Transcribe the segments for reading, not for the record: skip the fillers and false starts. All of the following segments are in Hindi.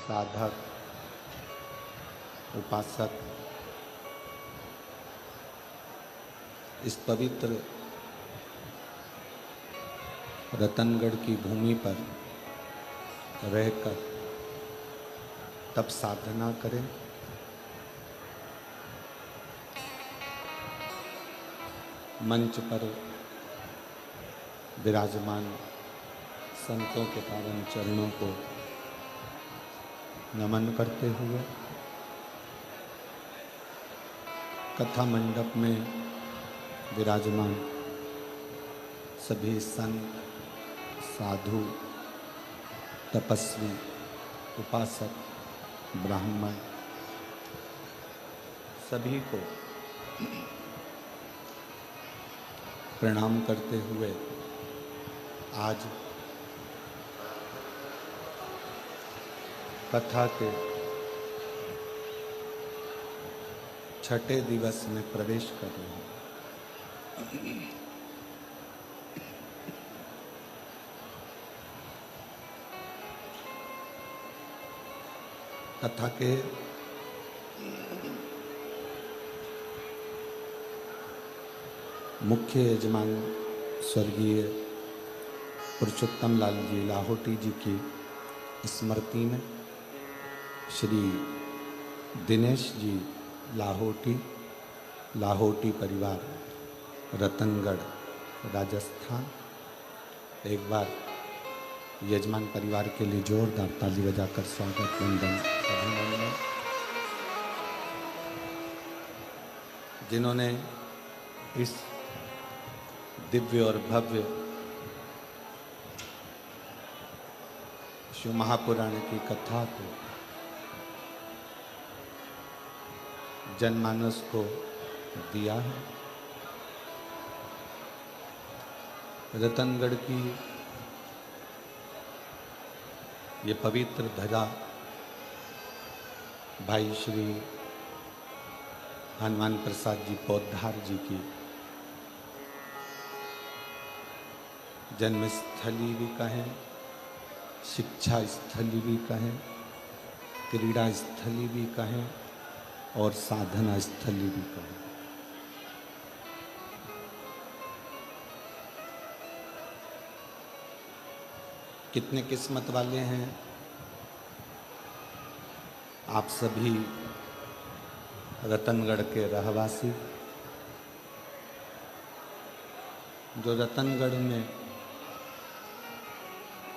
साधक, उपासक इस पवित्र रतनगढ़ की भूमि पर रहकर तब साधना करें। मंच पर विराजमान संतों के पावन चरणों को नमन करते हुए कथा मंडप में विराजमान सभी संत, साधु, तपस्वी, उपासक, ब्राह्मण सभी को प्रणाम करते हुए आज कथा के छठे दिवस में प्रवेश कर रहे हैं। कथा के मुख्य यजमान स्वर्गीय पुरुषोत्तम लाल जी लाहोटी जी की स्मृति में श्री दिनेश जी लाहोटी परिवार, रतनगढ़, राजस्थान। एक बार यजमान परिवार के लिए जोरदार ताली बजाकर स्वागत, वंदन, अभिनंदन। जिन्होंने इस दिव्य और भव्य शिव महापुराण की कथा को जनमानस को दिया है। रतनगढ़ की ये पवित्र धरा भाई श्री हनुमान प्रसाद जी पौधार जी की जन्मस्थली भी कहें, शिक्षा स्थली भी कहें, क्रीड़ा स्थली भी कहें और साधना स्थली भी कहें। कितने किस्मत वाले हैं आप सभी रतनगढ़ के रहवासी, जो रतनगढ़ में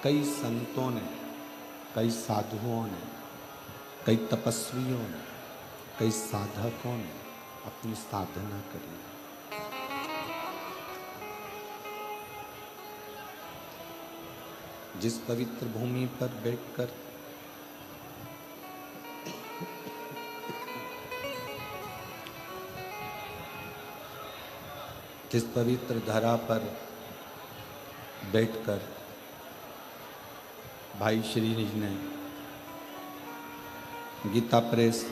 कई संतों ने, कई साधुओं ने, कई तपस्वियों ने, कई साधकों ने अपनी साधना करी। जिस पवित्र भूमि पर बैठकर जिस पवित्र धरा पर बैठकर भाई श्री ने गीता प्रेस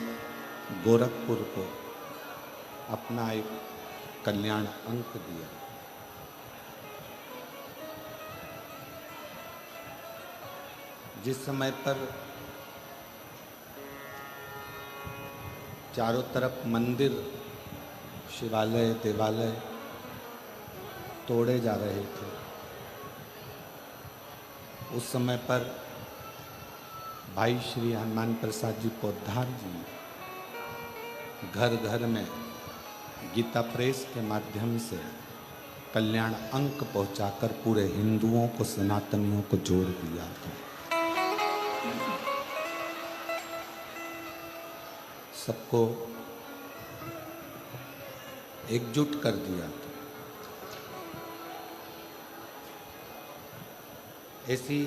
गोरखपुर को अपना एक कल्याण अंक दिया। जिस समय पर चारों तरफ मंदिर, शिवालय, देवालय तोड़े जा रहे थे, उस समय पर भाई श्री हनुमान प्रसाद जी पौधार जी घर घर में गीता प्रेस के माध्यम से कल्याण अंक पहुंचाकर पूरे हिंदुओं को, सनातनियों को जोड़ दिया था। सबको एकजुट कर दिया था। ऐसी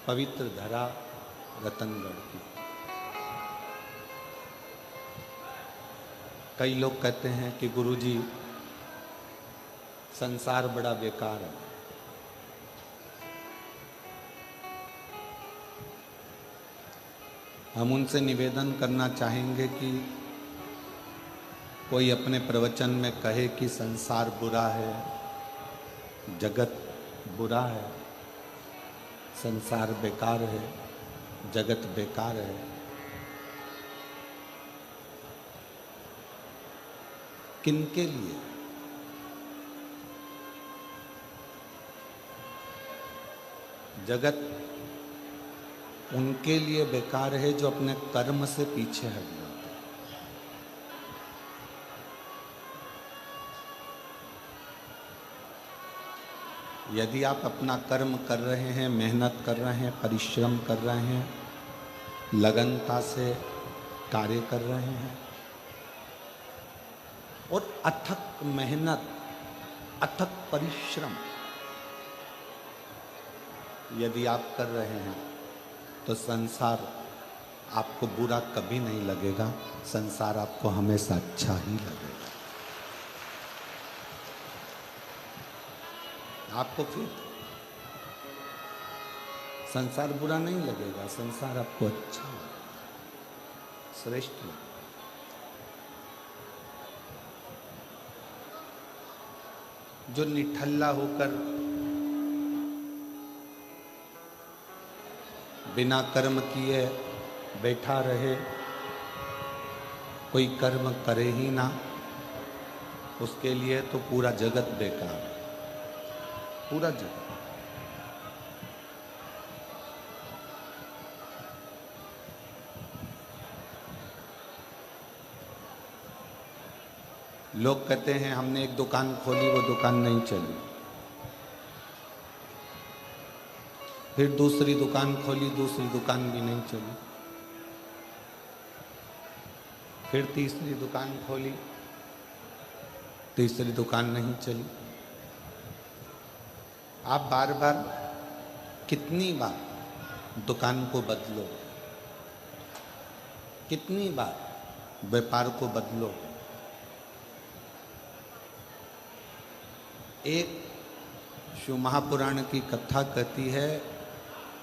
पवित्र धरा रतनगढ़ की। कई लोग कहते हैं कि गुरुजी संसार बड़ा बेकार है। हम उनसे निवेदन करना चाहेंगे कि कोई अपने प्रवचन में कहे कि संसार बुरा है, जगत बुरा है, संसार बेकार है, जगत बेकार है। किनके लिए? जगत उनके लिए बेकार है जो अपने कर्म से पीछे हट जाते। यदि आप अपना कर्म कर रहे हैं, मेहनत कर रहे हैं, परिश्रम कर रहे हैं, लगनता से कार्य कर रहे हैं और अथक मेहनत, अथक परिश्रम यदि आप कर रहे हैं तो संसार आपको बुरा कभी नहीं लगेगा, संसार आपको हमेशा अच्छा ही लगेगा। आपको फिर संसार बुरा नहीं लगेगा, संसार आपको अच्छा लगेगा, श्रेष्ठ लगेगा। जो निठल्ला होकर बिना कर्म किए बैठा रहे, कोई कर्म करे ही ना, उसके लिए तो पूरा जगत बेकार है, पूरा जगत। लोग कहते हैं हमने एक दुकान खोली, वो दुकान नहीं चली, फिर दूसरी दुकान खोली, दूसरी दुकान भी नहीं चली, फिर तीसरी दुकान खोली, तीसरी दुकान नहीं चली। आप बार बार कितनी बार दुकान को बदलो, कितनी बार व्यापार को बदलो। एक शिव महापुराण की कथा कहती है,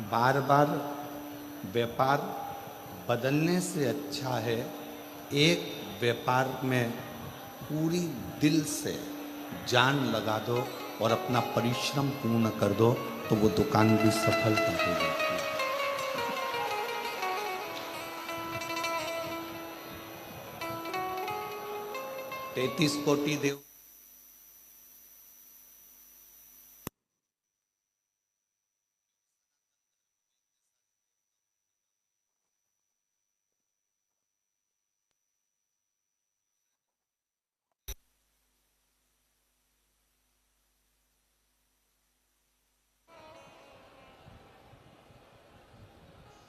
बार बार व्यापार बदलने से अच्छा है एक व्यापार में पूरी दिल से जान लगा दो और अपना परिश्रम पूर्ण कर दो, तो वो दुकान भी सफलता हो जाती है। तैतीस कोटि देव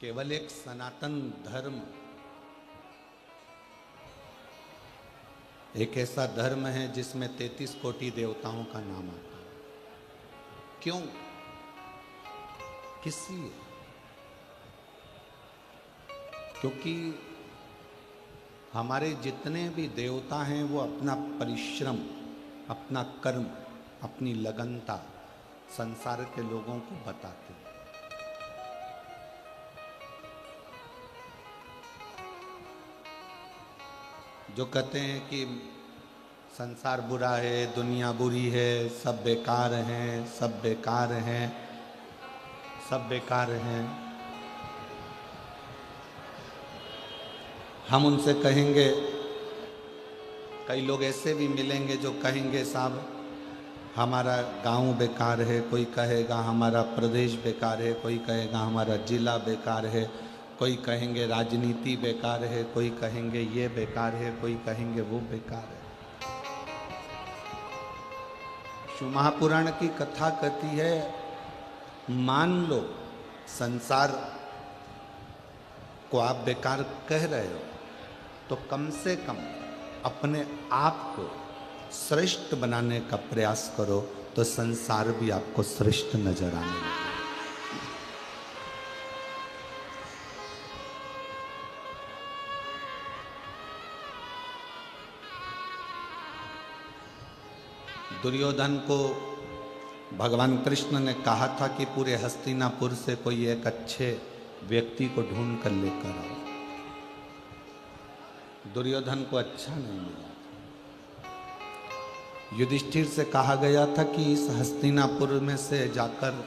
केवल एक सनातन धर्म एक ऐसा धर्म है जिसमें 33 कोटि देवताओं का नाम आता है। क्यों? किस लिए? क्योंकि हमारे जितने भी देवता हैं वो अपना परिश्रम, अपना कर्म, अपनी लगनता संसार के लोगों को बताते हैं। जो कहते हैं कि संसार बुरा है, दुनिया बुरी है, सब बेकार हैं, सब बेकार हैं, सब बेकार हैं, हम उनसे कहेंगे, कई लोग ऐसे भी मिलेंगे जो कहेंगे साहब हमारा गांव बेकार है, कोई कहेगा हमारा प्रदेश बेकार है, कोई कहेगा हमारा जिला बेकार है, कोई कहेंगे राजनीति बेकार है, कोई कहेंगे ये बेकार है, कोई कहेंगे वो बेकार है। शिव महापुराण की कथा कहती है, मान लो संसार को आप बेकार कह रहे हो, तो कम से कम अपने आप को श्रेष्ठ बनाने का प्रयास करो, तो संसार भी आपको श्रेष्ठ नजर आने लगेगा। दुर्योधन को भगवान कृष्ण ने कहा था कि पूरे हस्तिनापुर से कोई एक अच्छे व्यक्ति को ढूंढ कर लेकर आओ। दुर्योधन को अच्छा नहीं मिला। युधिष्ठिर से कहा गया था कि इस हस्तिनापुर में से जाकर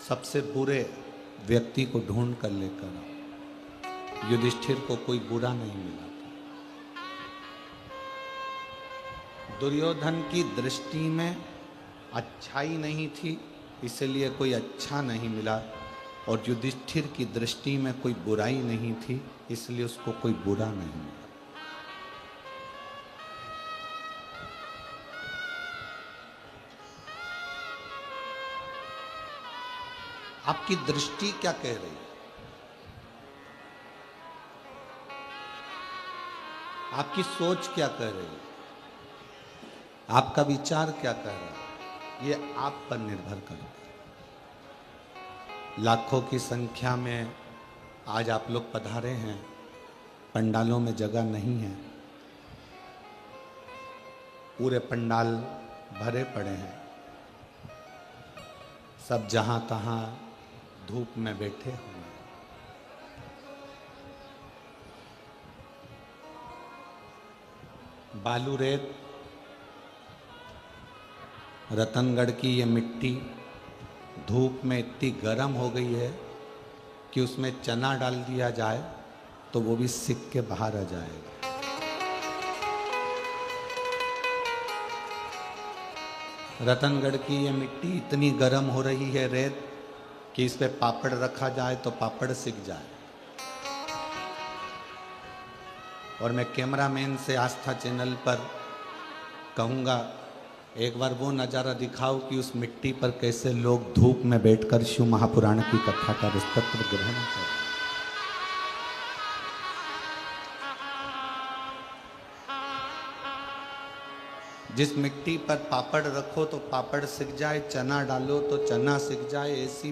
सबसे बुरे व्यक्ति को ढूंढ कर लेकर आओ। युधिष्ठिर को कोई बुरा नहीं मिला था। दुर्योधन की दृष्टि में अच्छाई नहीं थी, इसलिए कोई अच्छा नहीं मिला, और युधिष्ठिर की दृष्टि में कोई बुराई नहीं थी, इसलिए उसको कोई बुरा नहीं मिला। आपकी दृष्टि क्या कह रही है? आपकी सोच क्या कह रही है? आपका विचार क्या कह रहा है? ये आप पर निर्भर करता है। लाखों की संख्या में आज आप लोग पधारे हैं, पंडालों में जगह नहीं है, पूरे पंडाल भरे पड़े हैं, सब जहां तहां धूप में बैठे हुए हैं। बालू रेत, रतनगढ़ की ये मिट्टी धूप में इतनी गर्म हो गई है कि उसमें चना डाल दिया जाए तो वो भी सिक के बाहर आ जाएगा। रतनगढ़ की ये मिट्टी इतनी गर्म हो रही है रेत कि इस पे पापड़ रखा जाए तो पापड़ सिक जाए। और मैं कैमरामैन से आस्था चैनल पर कहूँगा, एक बार वो नज़ारा दिखाओ कि उस मिट्टी पर कैसे लोग धूप में बैठकर शिव महापुराण की कथा का रसतत्व ग्रहण करें। जिस मिट्टी पर पापड़ रखो तो पापड़ सिक जाए, चना डालो तो चना सिक जाए, ऐसी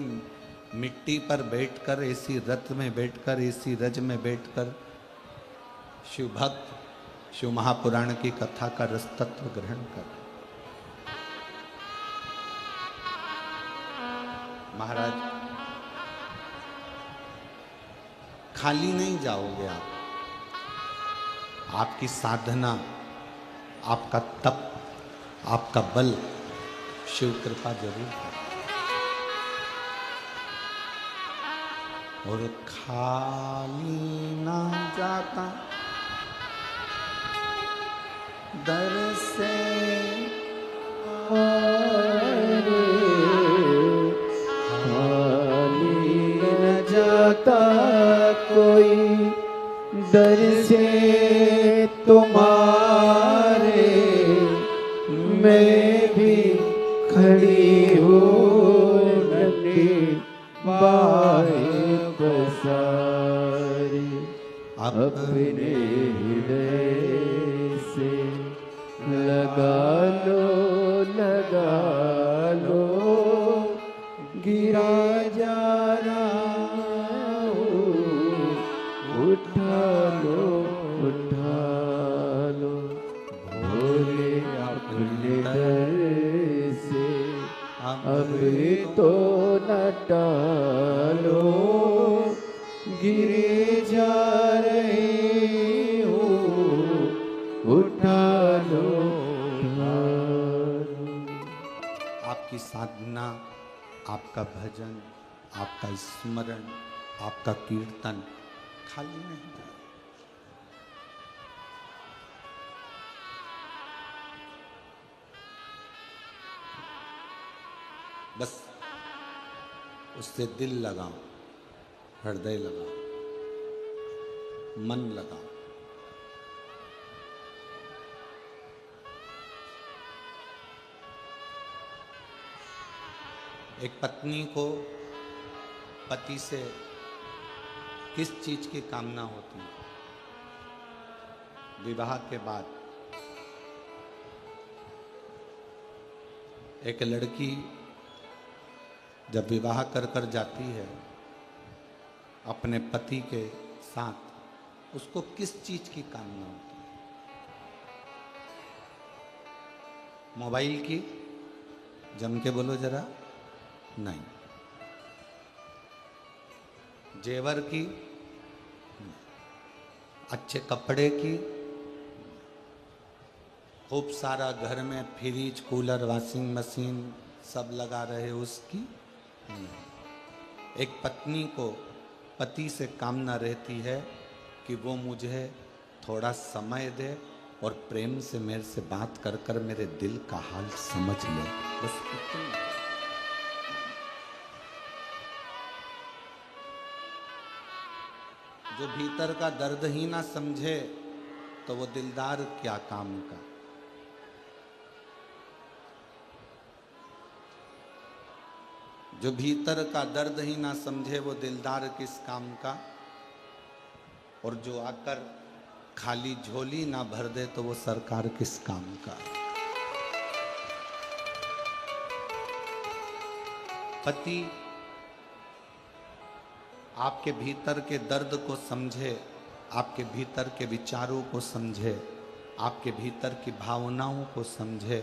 मिट्टी पर बैठकर, ऐसी रथ में बैठकर, ऐसी रज में बैठकर शिव भक्त शिव महापुराण की कथा का रसतत्व ग्रहण कर। महाराज, खाली नहीं जाओगे आप। आपकी साधना, आपका तप, आपका बल शिव कृपा जरूर है। और खाली ना जाता दर से जाता कोई दर से तुम्हारे, मैं भी खड़ी हूँ नन्ही बाहें पसारी, अपने हृदय से लगा लो गिरा जा उठा लो भोले अपने दर से अब तो न टालो, गिरे जा रहे हो उठा लो। आपकी साधना, आपका भजन, आपका स्मरण, आपका कीर्तन खाली नहीं जाए। बस उससे दिल लगाओ, हृदय लगाओ, मन लगाओ। एक पत्नी को पति से किस चीज की कामना होती है? विवाह के बाद एक लड़की जब विवाह कर कर जाती है अपने पति के साथ, उसको किस चीज की कामना होती है? मोबाइल की? जम के बोलो जरा। नहीं। जेवर की? अच्छे कपड़े की? खूब सारा घर में फ्रिज, कूलर, वॉशिंग मशीन सब लगा रहे उसकी? एक पत्नी को पति से कामना रहती है कि वो मुझे थोड़ा समय दे और प्रेम से मेरे से बात कर कर मेरे दिल का हाल समझ ले, बस इतना। जो भीतर का दर्द ही ना समझे तो वो दिलदार क्या काम का। जो भीतर का दर्द ही ना समझे वो दिलदार किस काम का। और जो आकर खाली झोली ना भर दे तो वो सरकार किस काम का। पति आपके भीतर के दर्द को समझे, आपके भीतर के विचारों को समझे, आपके भीतर की भावनाओं को समझे,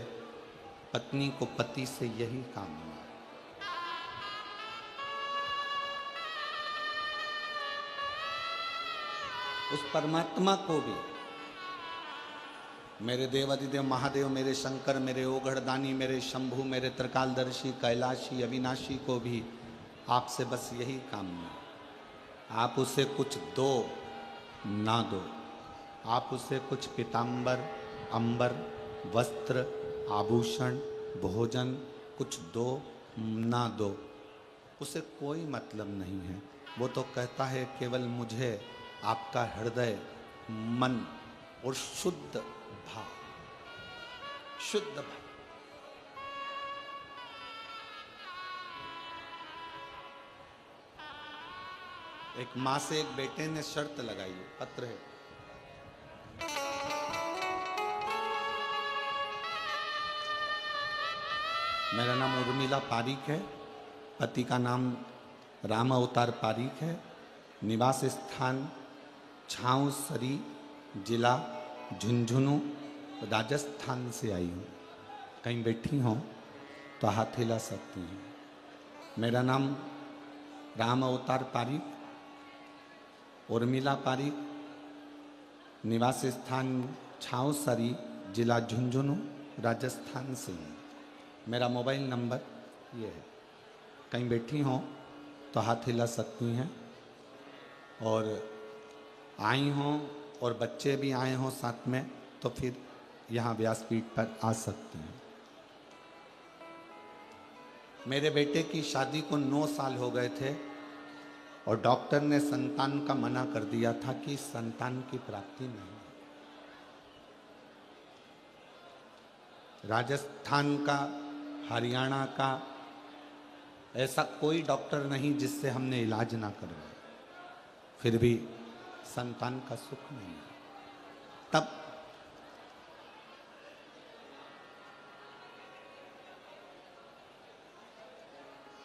पत्नी को पति से यही काम है। उस परमात्मा को भी, मेरे देवादिदेव महादेव, मेरे शंकर, मेरे ओघड़दानी, मेरे शंभु, मेरे त्रिकालदर्शी, कैलाशी, अविनाशी को भी आपसे बस यही काम है। आप उसे कुछ दो ना दो, आप उसे कुछ पीतांबर, अंबर, वस्त्र, आभूषण, भोजन कुछ दो ना दो, उसे कोई मतलब नहीं है। वो तो कहता है केवल मुझे आपका हृदय, मन और शुद्ध भाव, शुद्ध भाव। एक माँ से एक बेटे ने शर्त लगाई है, पत्र है। मेरा नाम उर्मिला पारीक है, पति का नाम राम अवतार पारीक है, निवास स्थान छाऊसरी, जिला झुंझुनू, राजस्थान से आई हूँ। कहीं बैठी हो तो हाथ हिला सकती हैं। मेरा नाम राम अवतार पारीक, उर्मिला पारीक, निवास स्थान छाऊसरी, जिला झुंझुनू, राजस्थान से हूँ। मेरा मोबाइल नंबर ये है। कहीं बैठी हो तो हाथ हिला सकती हैं। और आई हों और बच्चे भी आए हों साथ में तो फिर यहाँ व्यासपीठ पर आ सकते हैं। मेरे बेटे की शादी को 9 साल हो गए थे और डॉक्टर ने संतान का मना कर दिया था कि संतान की प्राप्ति नहीं। राजस्थान का, हरियाणा का ऐसा कोई डॉक्टर नहीं जिससे हमने इलाज ना करवाया, फिर भी संतान का सुख नहीं है। तब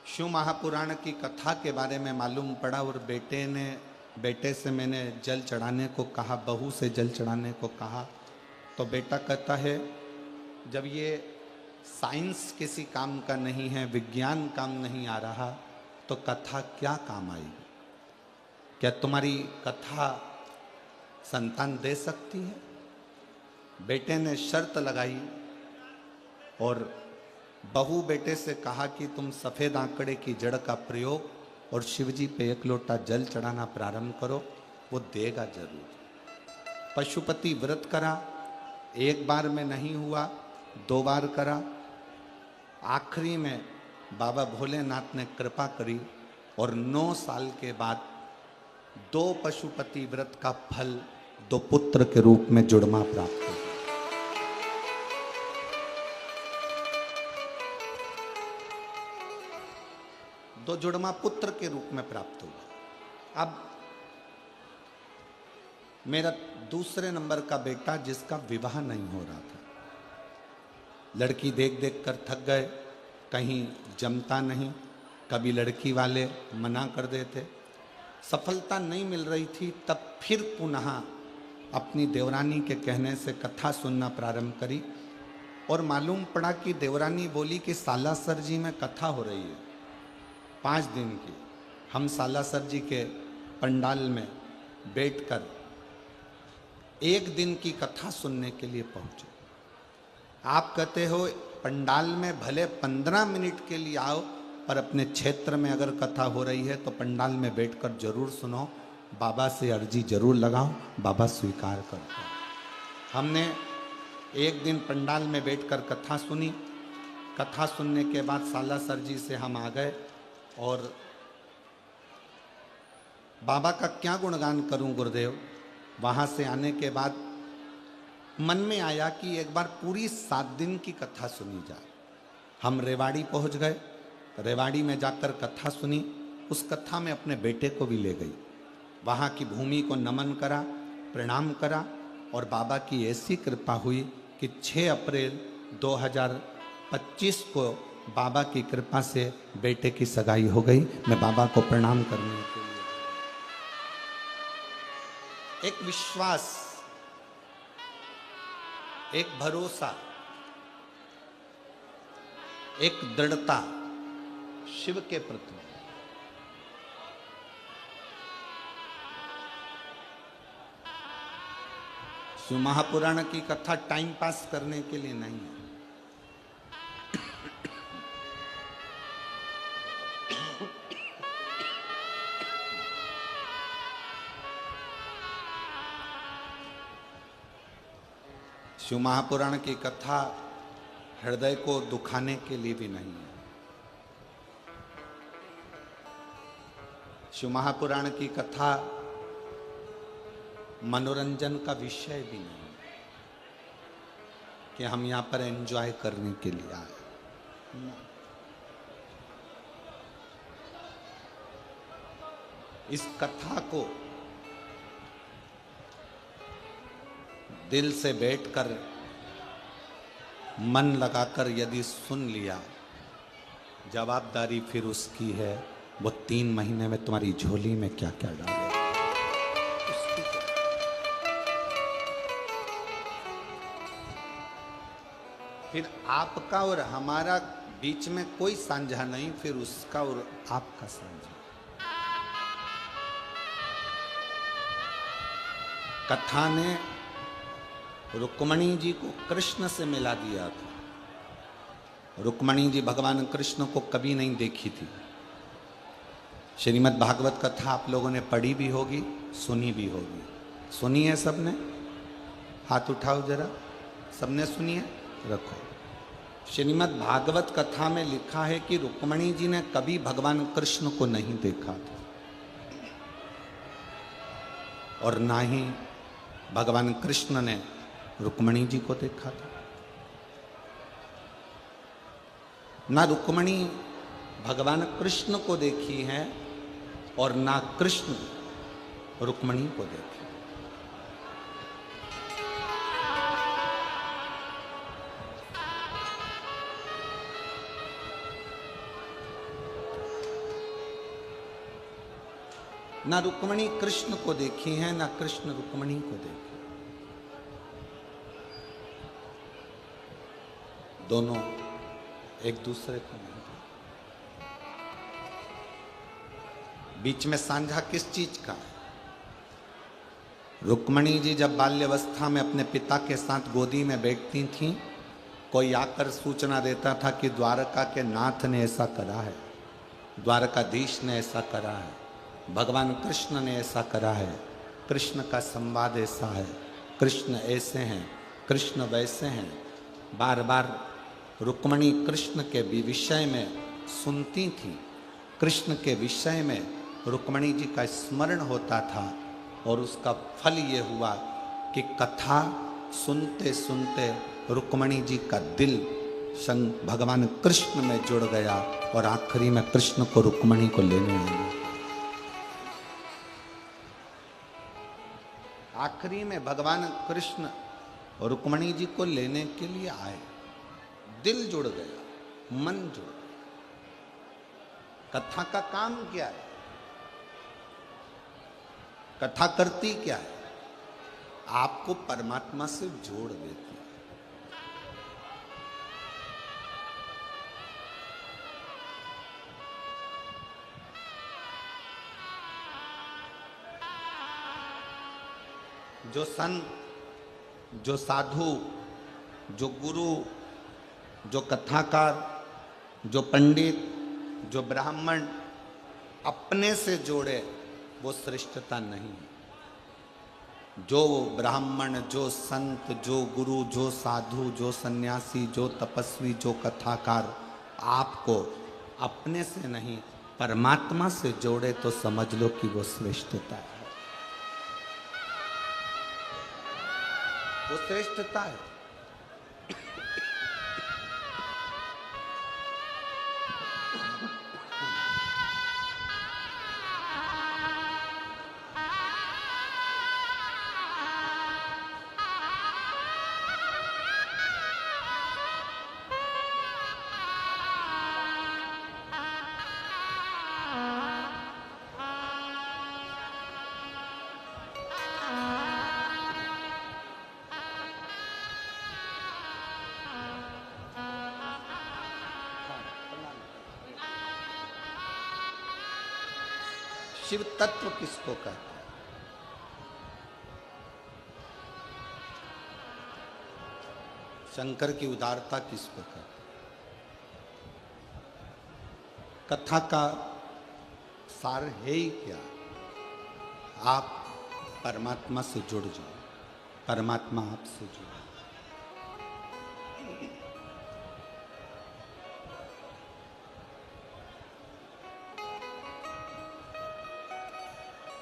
शिव महापुराण की कथा के बारे में मालूम पड़ा और बेटे से मैंने जल चढ़ाने को कहा, बहू से जल चढ़ाने को कहा, तो बेटा कहता है जब ये साइंस किसी काम का नहीं है, विज्ञान काम नहीं आ रहा, तो कथा क्या काम आएगी? क्या तुम्हारी कथा संतान दे सकती है? बेटे ने शर्त लगाई और बहू बेटे से कहा कि तुम सफ़ेद आंकड़े की जड़ का प्रयोग और शिवजी पे 1 लोटा जल चढ़ाना प्रारंभ करो, वो देगा जरूर। पशुपति व्रत करा, 1 बार में नहीं हुआ, 2 बार करा, आखिरी में बाबा भोलेनाथ ने कृपा करी और 9 साल के बाद 2 पशुपति व्रत का फल 2 पुत्र के रूप में जुड़मा प्राप्त हुआ। दो जुड़मा पुत्र के रूप में प्राप्त हुआ। अब मेरा दूसरे नंबर का बेटा जिसका विवाह नहीं हो रहा था, लड़की देख देख कर थक गए, कहीं जमता नहीं, कभी लड़की वाले मना कर देते, सफलता नहीं मिल रही थी। तब फिर पुनः अपनी देवरानी के कहने से कथा सुनना प्रारंभ करी और मालूम पड़ा कि देवरानी बोली कि सालासर जी में कथा हो रही है 5 दिन की। हम सालासर जी के पंडाल में बैठकर 1 दिन की कथा सुनने के लिए पहुंचे। आप कहते हो पंडाल में भले 15 मिनट के लिए आओ, पर अपने क्षेत्र में अगर कथा हो रही है तो पंडाल में बैठकर जरूर सुनो, बाबा से अर्जी जरूर लगाओ, बाबा स्वीकार करते हैं। हमने एक दिन पंडाल में बैठकर कथा सुनी। कथा सुनने के बाद सालासर जी से हम आ गए और बाबा का क्या गुणगान करूं गुरुदेव। वहाँ से आने के बाद मन में आया कि एक बार पूरी 7 दिन की कथा सुनी जाए। हम रेवाड़ी पहुँच गए, रेवाड़ी में जाकर कथा सुनी। उस कथा में अपने बेटे को भी ले गई, वहाँ की भूमि को नमन करा, प्रणाम करा और बाबा की ऐसी कृपा हुई कि 6 अप्रैल 2025 को बाबा की कृपा से बेटे की सगाई हो गई। मैं बाबा को प्रणाम करने के लिए, एक विश्वास, एक भरोसा, एक दृढ़ता शिव के प्रति। शिव महापुराण की कथा टाइम पास करने के लिए नहीं है। शिव महापुराण की कथा हृदय को दुखाने के लिए भी नहीं है। शिव महापुराण की कथा मनोरंजन का विषय भी नहीं है कि हम यहां पर एंजॉय करने के लिए आए। इस कथा को दिल से बैठकर मन लगाकर यदि सुन लिया, जवाबदारी फिर उसकी है। वो 3 महीने में तुम्हारी झोली में क्या क्या डालेगा। फिर आपका और हमारा बीच में कोई साझा नहीं, फिर उसका और आपका साझा। कथा ने रुक्मणी जी को कृष्ण से मिला दिया था। रुक्मणी जी भगवान कृष्ण को कभी नहीं देखी थी। श्रीमद् भागवत कथा आप लोगों ने पढ़ी भी होगी, सुनी भी होगी। सुनी है सबने? हाथ उठाओ जरा। सबने सुनी है? रखो। श्रीमद् भागवत कथा में लिखा है कि रुक्मणी जी ने कभी भगवान कृष्ण को नहीं देखा था और ना ही भगवान कृष्ण ने रुक्मणी जी को देखा था। ना रुक्मणी भगवान कृष्ण को देखी है और ना कृष्ण रुक्मणी को देखी। ना रुक्मणी कृष्ण को देखी है, ना कृष्ण रुक्मणी को देखी। दोनों एक दूसरे को नहीं। बीच में साझा किस चीज का? रुक्मणी जी जब बाल्यावस्था में अपने पिता के साथ गोदी में बैठती थीं, कोई आकर सूचना देता था कि द्वारका के नाथ ने ऐसा करा है, द्वारकाधीश ने ऐसा करा है, भगवान कृष्ण ने ऐसा करा है, कृष्ण का संवाद ऐसा है, कृष्ण ऐसे हैं, कृष्ण वैसे हैं। बार बार रुक्मणी कृष्ण के विषय में सुनती थी। कृष्ण के विषय में रुक्मणी जी का स्मरण होता था और उसका फल ये हुआ कि कथा सुनते सुनते रुक्मणी जी का दिल संग भगवान कृष्ण में जुड़ गया और आखिरी में कृष्ण को रुक्मणी को लेने आया। आखिरी में भगवान कृष्ण रुक्मणी जी को लेने के लिए आए। दिल जुड़ गया, मन जुड़ गया। कथा का काम क्या है? कथा करती क्या है? आपको परमात्मा से जोड़ देती है। जो संत, जो साधु, जो गुरु, जो कथाकार, जो पंडित, जो ब्राह्मण अपने से जोड़े वो श्रेष्ठता नहीं है। जो ब्राह्मण, जो संत, जो गुरु, जो साधु, जो सन्यासी, जो तपस्वी, जो कथाकार आपको अपने से नहीं परमात्मा से जोड़े तो समझ लो कि वो श्रेष्ठता है। वो श्रेष्ठता है। शिव तत्व किसको कहते हैं? शंकर की उदारता किसको कहते हैं? कथा का सार है ही क्या? आप परमात्मा से जुड़ जाओ, परमात्मा आपसे जुड़े।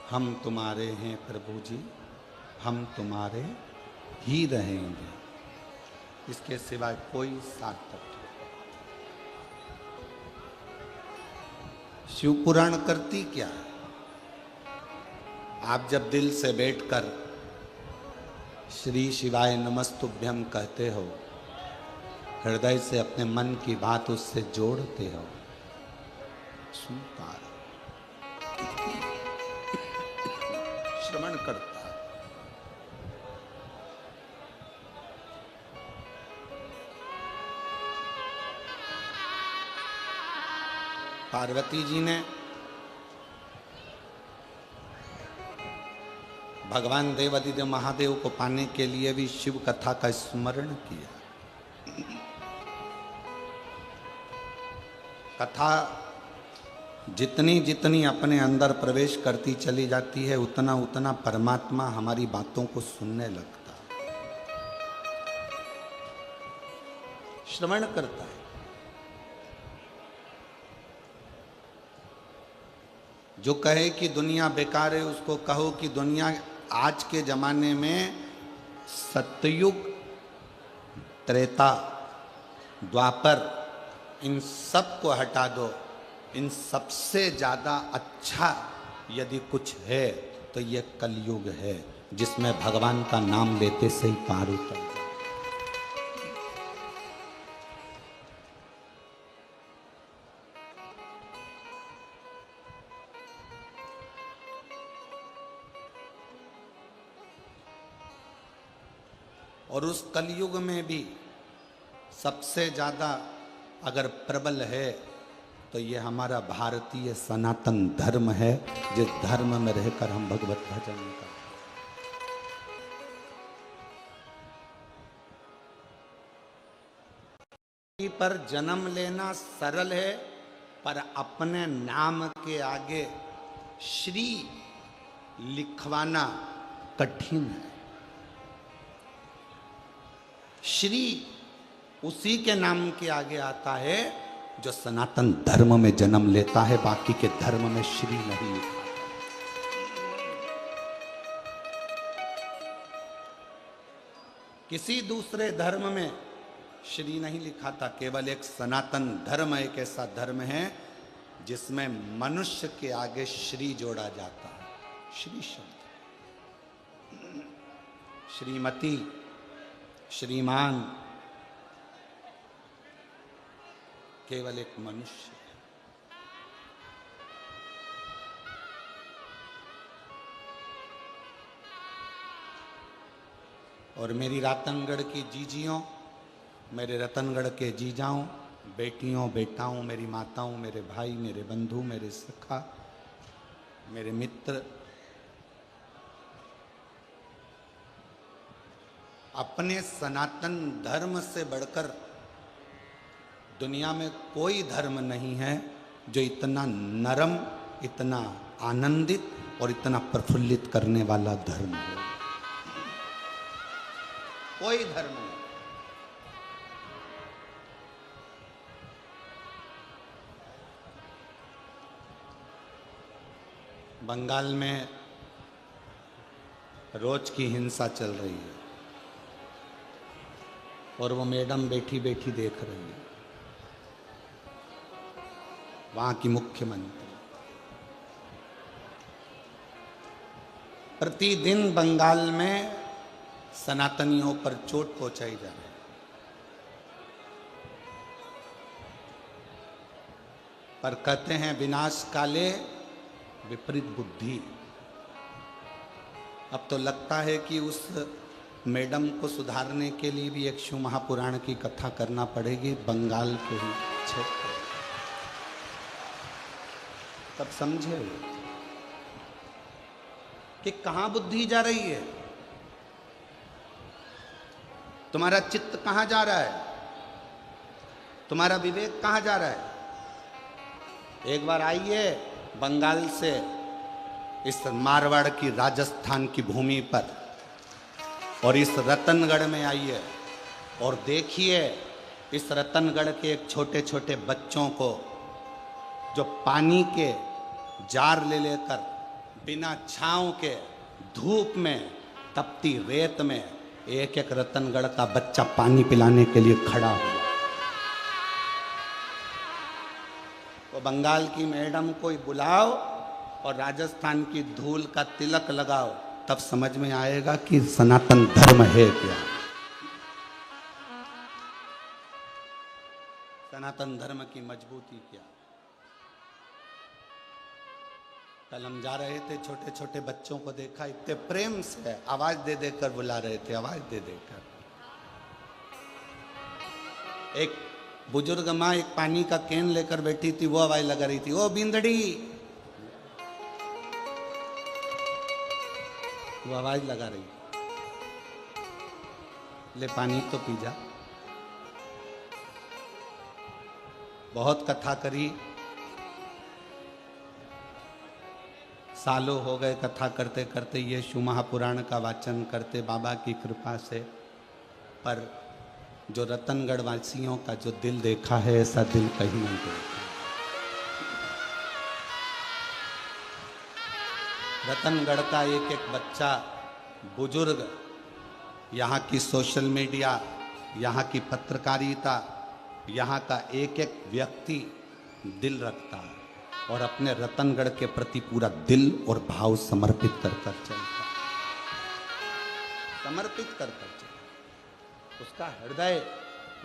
हम तुम्हारे हैं प्रभु जी, हम तुम्हारे ही रहेंगे, इसके सिवाय कोई सार्थक नहीं। शिव पुराण करती क्या है? आप जब दिल से बैठकर श्री शिवाय नमस्तुभ्यम कहते हो, हृदय से अपने मन की बात उससे जोड़ते हो, सुनता है, श्रवण करता है। पार्वती जी ने भगवान देवादिदेव महादेव को पाने के लिए भी शिव कथा का स्मरण किया। कथा जितनी जितनी अपने अंदर प्रवेश करती चली जाती है, उतना उतना परमात्मा हमारी बातों को सुनने लगता है, श्रवण करता है। जो कहे कि दुनिया बेकार है, उसको कहो कि दुनिया आज के जमाने में सतयुग, त्रेता, द्वापर, इन सब को हटा दो, इन सबसे ज्यादा अच्छा यदि कुछ है तो ये कलयुग है, जिसमें भगवान का नाम लेते से ही पार उतर जाए। और उस कलयुग में भी सबसे ज्यादा अगर प्रबल है तो ये हमारा भारतीय सनातन धर्म है, जिस धर्म में रहकर हम भगवत भजन करते हैं। पर जन्म लेना सरल है, पर अपने नाम के आगे श्री लिखवाना कठिन है। श्री उसी के नाम के आगे आता है जो सनातन धर्म में जन्म लेता है, बाकी के धर्म में श्री नहीं लिखा। किसी दूसरे धर्म में श्री नहीं लिखा था, केवल एक सनातन धर्म एक ऐसा धर्म है जिसमें मनुष्य के आगे श्री जोड़ा जाता है। श्री शब्द, श्रीमती, श्रीमान केवल एक मनुष्य है। और मेरी रातनगढ़ की जीजियों, मेरे रतनगढ़ के जीजाओं, बेटियों, बेटाओं, मेरी माताओं, मेरे भाई, मेरे बंधु, मेरे सखा, मेरे मित्र, अपने सनातन धर्म से बढ़कर दुनिया में कोई धर्म नहीं है जो इतना नरम, इतना आनंदित और इतना प्रफुल्लित करने वाला धर्म है। कोई धर्म नहीं। बंगाल में रोज की हिंसा चल रही है और वो मैडम बैठी बैठी देख रही है, वहां की मुख्यमंत्री। प्रतिदिन बंगाल में सनातनियों पर चोट पहुंचाई जा रही है। पर कहते हैं विनाश काले विपरीत बुद्धि। अब तो लगता है कि उस मैडम को सुधारने के लिए भी एक शिव महापुराण की कथा करना पड़ेगी बंगाल के ही क्षेत्र। तब समझे कि कहां बुद्धि जा रही है, तुम्हारा चित्त कहां जा रहा है, तुम्हारा विवेक कहां जा रहा है। एक बार आइए बंगाल से इस मारवाड़ की राजस्थान की भूमि पर और इस रतनगढ़ में आइए और देखिए इस रतनगढ़ के एक छोटे छोटे बच्चों को जो पानी के जार ले लेकर बिना छांव के धूप में तपती रेत में एक एक रतनगढ़ का बच्चा पानी पिलाने के लिए खड़ा हुआ। तो बंगाल की मैडम को बुलाओ और राजस्थान की धूल का तिलक लगाओ, तब समझ में आएगा कि सनातन धर्म है क्या, सनातन धर्म की मजबूती क्या। कल हम जा रहे थे, छोटे छोटे बच्चों को देखा, इतने प्रेम से आवाज दे देकर बुला रहे थे, आवाज दे देकर। एक बुजुर्ग माँ एक पानी का कैन लेकर बैठी थी, वो आवाज लगा रही थी, ओ बिंदड़ी, वो आवाज लगा रही, ले पानी तो पी जा। बहुत कथा करी, सालों हो गए कथा करते करते, ये शिव महापुराण का वाचन करते बाबा की कृपा से। पर जो रतनगढ़ वासियों का जो दिल देखा है, ऐसा दिल कहीं नहीं देखा। रतनगढ़ का एक एक बच्चा, बुजुर्ग, यहाँ की सोशल मीडिया, यहाँ की पत्रकारिता, यहाँ का एक एक व्यक्ति दिल रखता है और अपने रतनगढ़ के प्रति पूरा दिल और भाव समर्पित कर कर चलता, समर्पित कर कर चलता। उसका हृदय,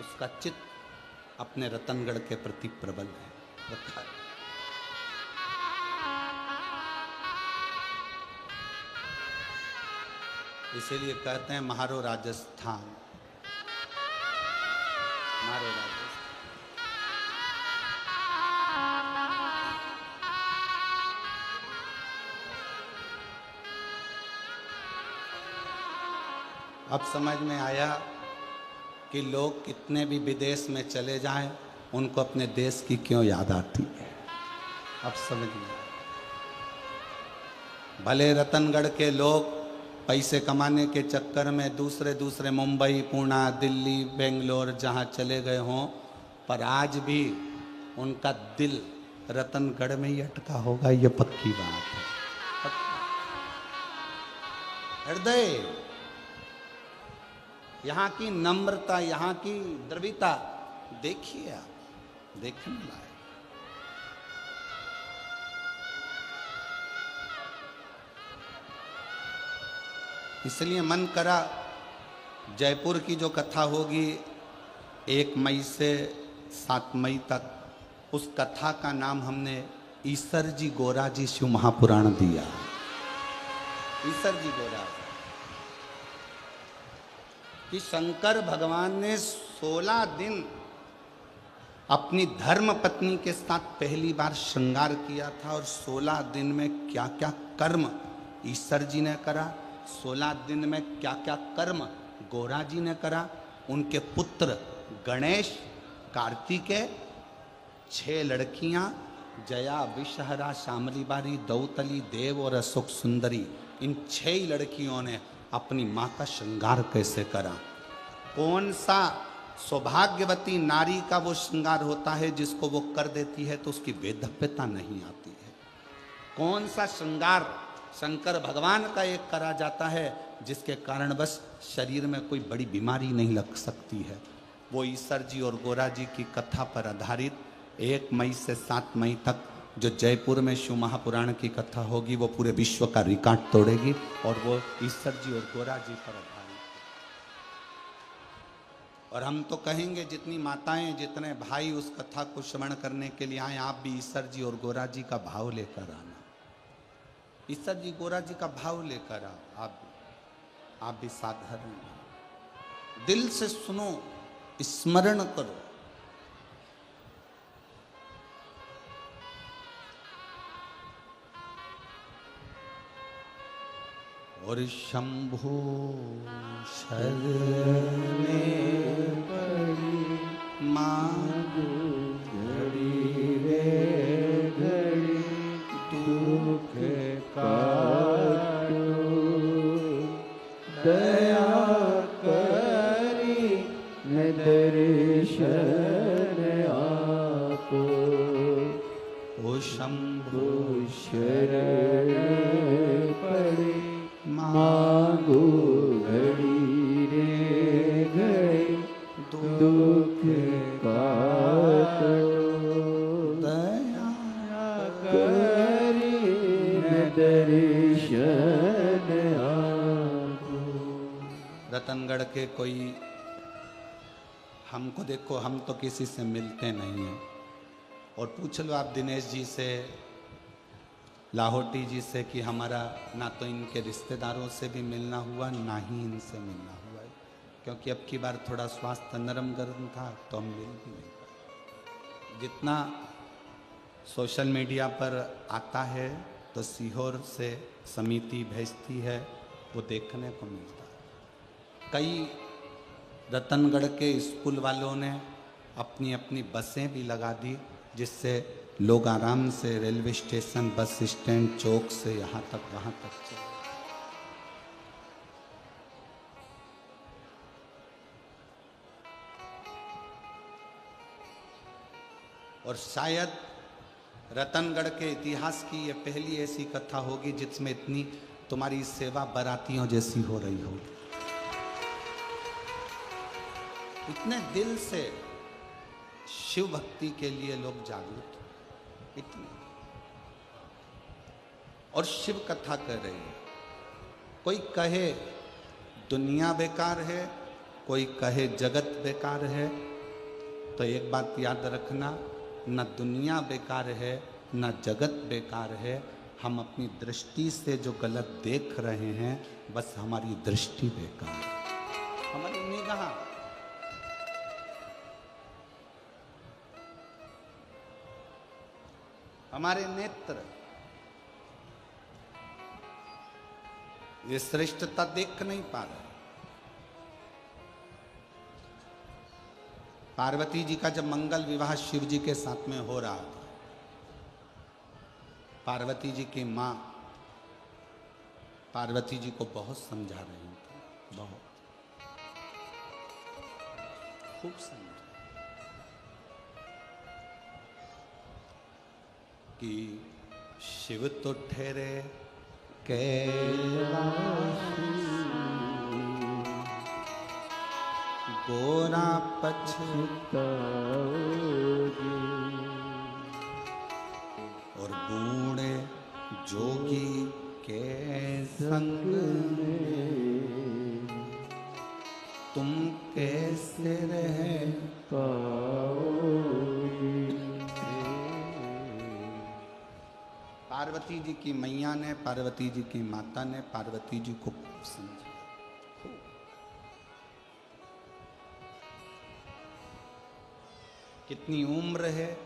उसका चित्त अपने रतनगढ़ के प्रति प्रबल है, रखा है। इसीलिए कहते हैं महारो राजस्थान, मारो राजस्थान। अब समझ में आया कि लोग कितने भी विदेश में चले जाएं, उनको अपने देश की क्यों याद आती है। अब समझ में आया। भले रतनगढ़ के लोग पैसे कमाने के चक्कर में दूसरे दूसरे मुंबई, पुणे, दिल्ली, बेंगलोर जहां चले गए हों, पर आज भी उनका दिल रतनगढ़ में ही अटका होगा, ये पक्की बात है। हृदय, यहाँ की नम्रता, यहाँ की द्रविता देखिए आप, देखने लायक। इसलिए मन करा जयपुर की जो कथा होगी 1 मई से 7 मई तक, उस कथा का नाम हमने ईसर जी गोरा जी शिव महापुराण दिया। ईसर जी गोरा कि शंकर भगवान ने 16 दिन अपनी धर्म पत्नी के साथ पहली बार श्रृंगार किया था, और 16 दिन में क्या क्या कर्म ईसर जी ने करा, 16 दिन में क्या क्या कर्म गोरा जी ने करा। उनके पुत्र गणेश, कार्तिकेय, 6 लड़कियां जया, विषहरा, श्यामली बारी, दौतली, देव और अशोक सुंदरी, इन 6 ही लड़कियों ने अपनी माँ का श्रृंगार कैसे करा। कौन सा सौभाग्यवती नारी का वो श्रृंगार होता है जिसको वो कर देती है तो उसकी वेदव्यता नहीं आती है। कौन सा श्रृंगार शंकर भगवान का एक करा जाता है जिसके कारण बस शरीर में कोई बड़ी बीमारी नहीं लग सकती है। वो ईसर जी और गोरा जी की कथा पर आधारित 1 मई से 7 मई तक जो जयपुर में शिव महापुराण की कथा होगी वो पूरे विश्व का रिकॉर्ड तोड़ेगी और वो ईसर जी और गोरा जी पर आधारित। और हम तो कहेंगे जितनी माताएं जितने भाई उस कथा को श्रवण करने के लिए आए, आप भी ईसर जी और गोरा जी का भाव लेकर आना। ईसर जी गोरा जी का भाव लेकर आओ। आप भी साधारण दिल से सुनो, स्मरण करो। और शंभो शरणे पड़ी मांगो घड़ी रे घड़ी दुख काटो, दया करी न दर्शन आपो। ओ शंभो शरण पड़े मांगो घड़ी रे घड़ी दुख काटो, दया करी न दर्शन आपो। रतनगढ़ के कोई हमको देखो, हम तो किसी से मिलते नहीं हैं, और पूछ लो आप दिनेश जी से, लाहौटी जी से कि हमारा ना तो इनके रिश्तेदारों से भी मिलना हुआ ना ही इनसे मिलना हुआ है, क्योंकि अब की बार थोड़ा स्वास्थ्य नरम गरम था तो हम मिल भी नहीं पाए। जितना सोशल मीडिया पर आता है तो सीहोर से समिति भेजती है वो देखने को मिलता है। कई रतनगढ़ के स्कूल वालों ने अपनी अपनी बसें भी लगा दी जिससे लोग आराम से रेलवे स्टेशन, बस स्टैंड, चौक से यहाँ तक वहाँ तक चले। और शायद रतनगढ़ के इतिहास की ये पहली ऐसी कथा होगी जिसमें इतनी तुम्हारी सेवा बारातियों जैसी हो रही होगी। इतने दिल से शिव भक्ति के लिए लोग जागरूक इतने, और शिव कथा कर रहे हैं। कोई कहे दुनिया बेकार है, कोई कहे जगत बेकार है, तो एक बात याद रखना, न दुनिया बेकार है न जगत बेकार है। हम अपनी दृष्टि से जो गलत देख रहे हैं बस हमारी दृष्टि बेकार है, हमारी निगाह। हमारे नेत्र ये श्रेष्ठता देख नहीं पा रहे। पार्वती जी का जब मंगल विवाह शिव जी के साथ में हो रहा था, पार्वती जी की माँ पार्वती जी को बहुत समझा रही थी, बहुत खूब समझा कि शिव तो ठहरे कैलाशी, गोरा पछताओगे, और बूढ़े जोगी के संग में तुम कैसे रह पाओगे। पार्वती जी की मैया ने, पार्वती जी की माता ने पार्वती जी को खूब समझा। कितनी उम्र है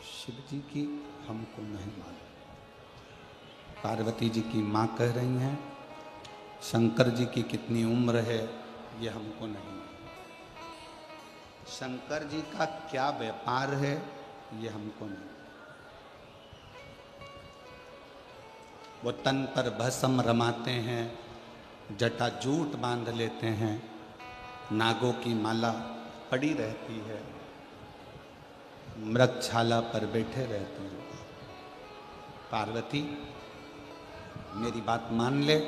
शिव जी की हमको नहीं मालूम। पार्वती जी की माँ कह रही हैं शंकर जी की कितनी उम्र है ये हमको नहीं मालूम। शंकर जी का क्या व्यापार है ये हमको नहीं। वो तन पर भस्म रमाते हैं, जटा जूट बांध लेते हैं, नागों की माला पड़ी रहती है, मृगछाला पर बैठे रहते हैं। पार्वती मेरी बात मान ले,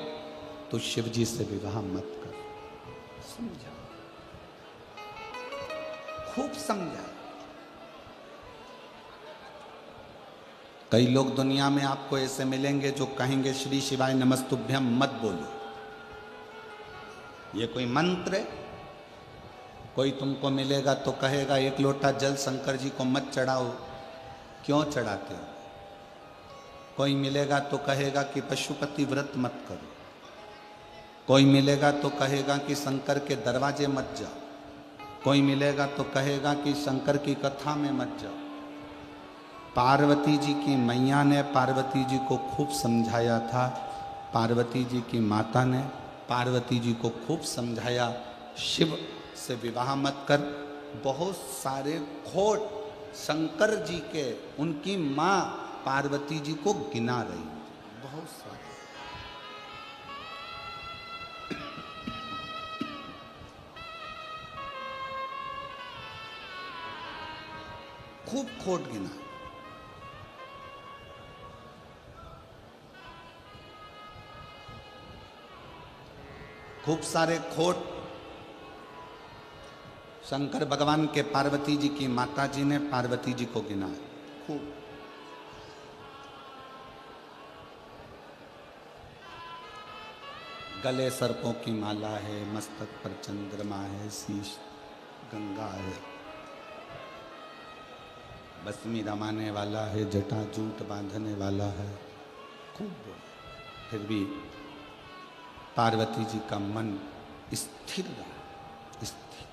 तो शिव जी से विवाह मत कर। समझा, खूब समझा। कई लोग दुनिया में आपको ऐसे मिलेंगे जो कहेंगे श्री शिवाय नमस्तुभ्यम मत बोलो, ये कोई मंत्र है। कोई तुमको मिलेगा तो कहेगा एक लोटा जल शंकर जी को मत चढ़ाओ, क्यों चढ़ाते हो। कोई मिलेगा तो कहेगा कि पशुपति व्रत मत करो। कोई मिलेगा तो कहेगा कि शंकर के दरवाजे मत जाओ। कोई मिलेगा तो कहेगा कि शंकर की कथा में मत जाओ। पार्वती जी की मैया ने पार्वती जी को खूब समझाया था। पार्वती जी की माता ने पार्वती जी को खूब समझाया, शिव से विवाह मत कर। बहुत सारे खोट शंकर जी के उनकी माँ पार्वती जी को गिना रही, बहुत सारे। खूब खोट गिना। खूब सारे खोट शंकर भगवान के पार्वती जी की माता जी ने पार्वती जी को गिना है, खूब। गले सर्पों की माला है, मस्तक पर चंद्रमा है, शीश गंगा है, बसमी रमाने वाला है, जटा जूट बांधने वाला है, खूब बोला। फिर भी पार्वती जी का मन स्थिर रहा, स्थिर।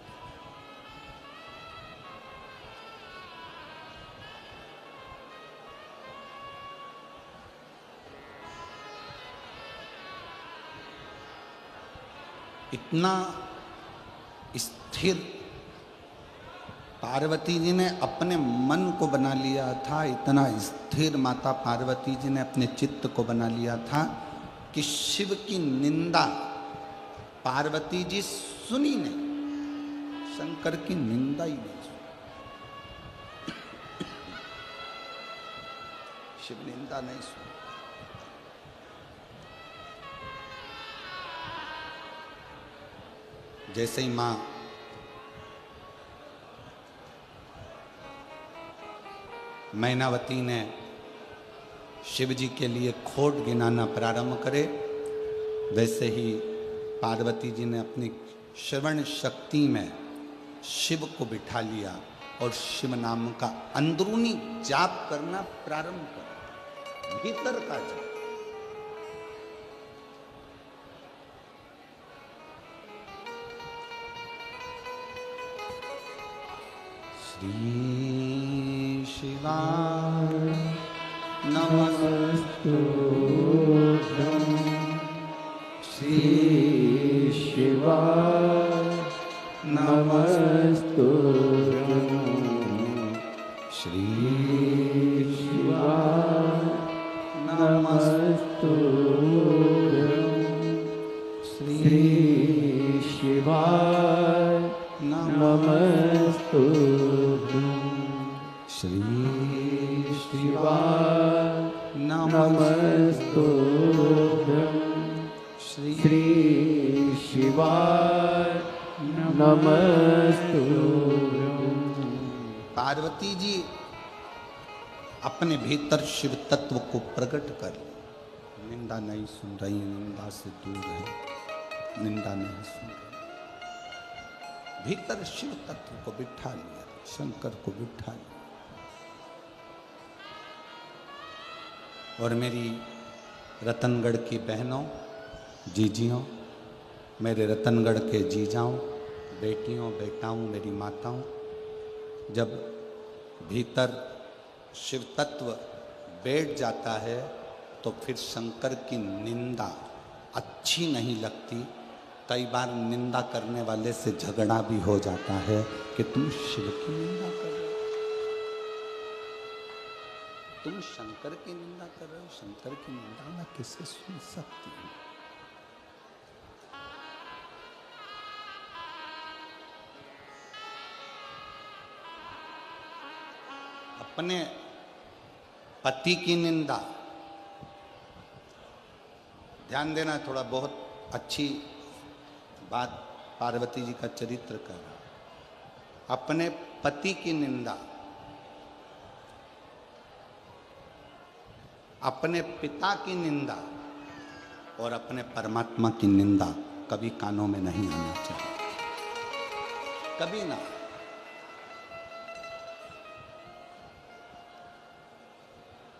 इतना स्थिर पार्वती जी ने अपने मन को बना लिया था, इतना स्थिर माता पार्वती जी ने अपने चित्त को बना लिया था कि शिव की निंदा पार्वती जी सुनी नहीं, शंकर की निंदा ही नहीं सुनी, शिव निंदा नहीं सुनी। जैसे ही मां मैनावती ने शिव जी के लिए खोट गिनाना प्रारंभ करे, वैसे ही पार्वती जी ने अपनी श्रवण शक्ति में शिव को बिठा लिया और शिव नाम का अंदरूनी जाप करना प्रारंभ कर, भीतर का जाप। श्री शिवाय नमस्तुभ्यं, श्री शिवाय नमस्तुभ्यं, श्री शिवाय नमस्तुभ्यं, श्री शिवाय नमस्तुभ्यं, श्री शिवाय नमस्तुभ्यं, श्री शिवाय नमस्तुभ्यं। पार्वती जी अपने भीतर शिव तत्व को प्रकट कर ले। निंदा नहीं सुन रही, निंदा से दूर है, निंदा नहीं सुन रही। भीतर शिव तत्व को बिठा लिया, शंकर को बिठा लिया। और मेरी रतनगढ़ की बहनों, जीजियों, मेरे रतनगढ़ के जीजाओं, बेटियों, बेटाओं, मेरी माताओं, जब भीतर शिव तत्व बैठ जाता है तो फिर शंकर की निंदा अच्छी नहीं लगती। कई बार निंदा करने वाले से झगड़ा भी हो जाता है कि तुम शिव की निंदा कर रहे हो। तुम शंकर की निंदा कर रहे हो, शंकर की निंदा मैं किसे सुन सकती हूँ? अपने पति की निंदा, ध्यान देना, थोड़ा बहुत अच्छी बात पार्वती जी का चरित्र कर रहा। अपने पति की निंदा, अपने पिता की निंदा और अपने परमात्मा की निंदा कभी कानों में नहीं आना चाहिए, कभी ना।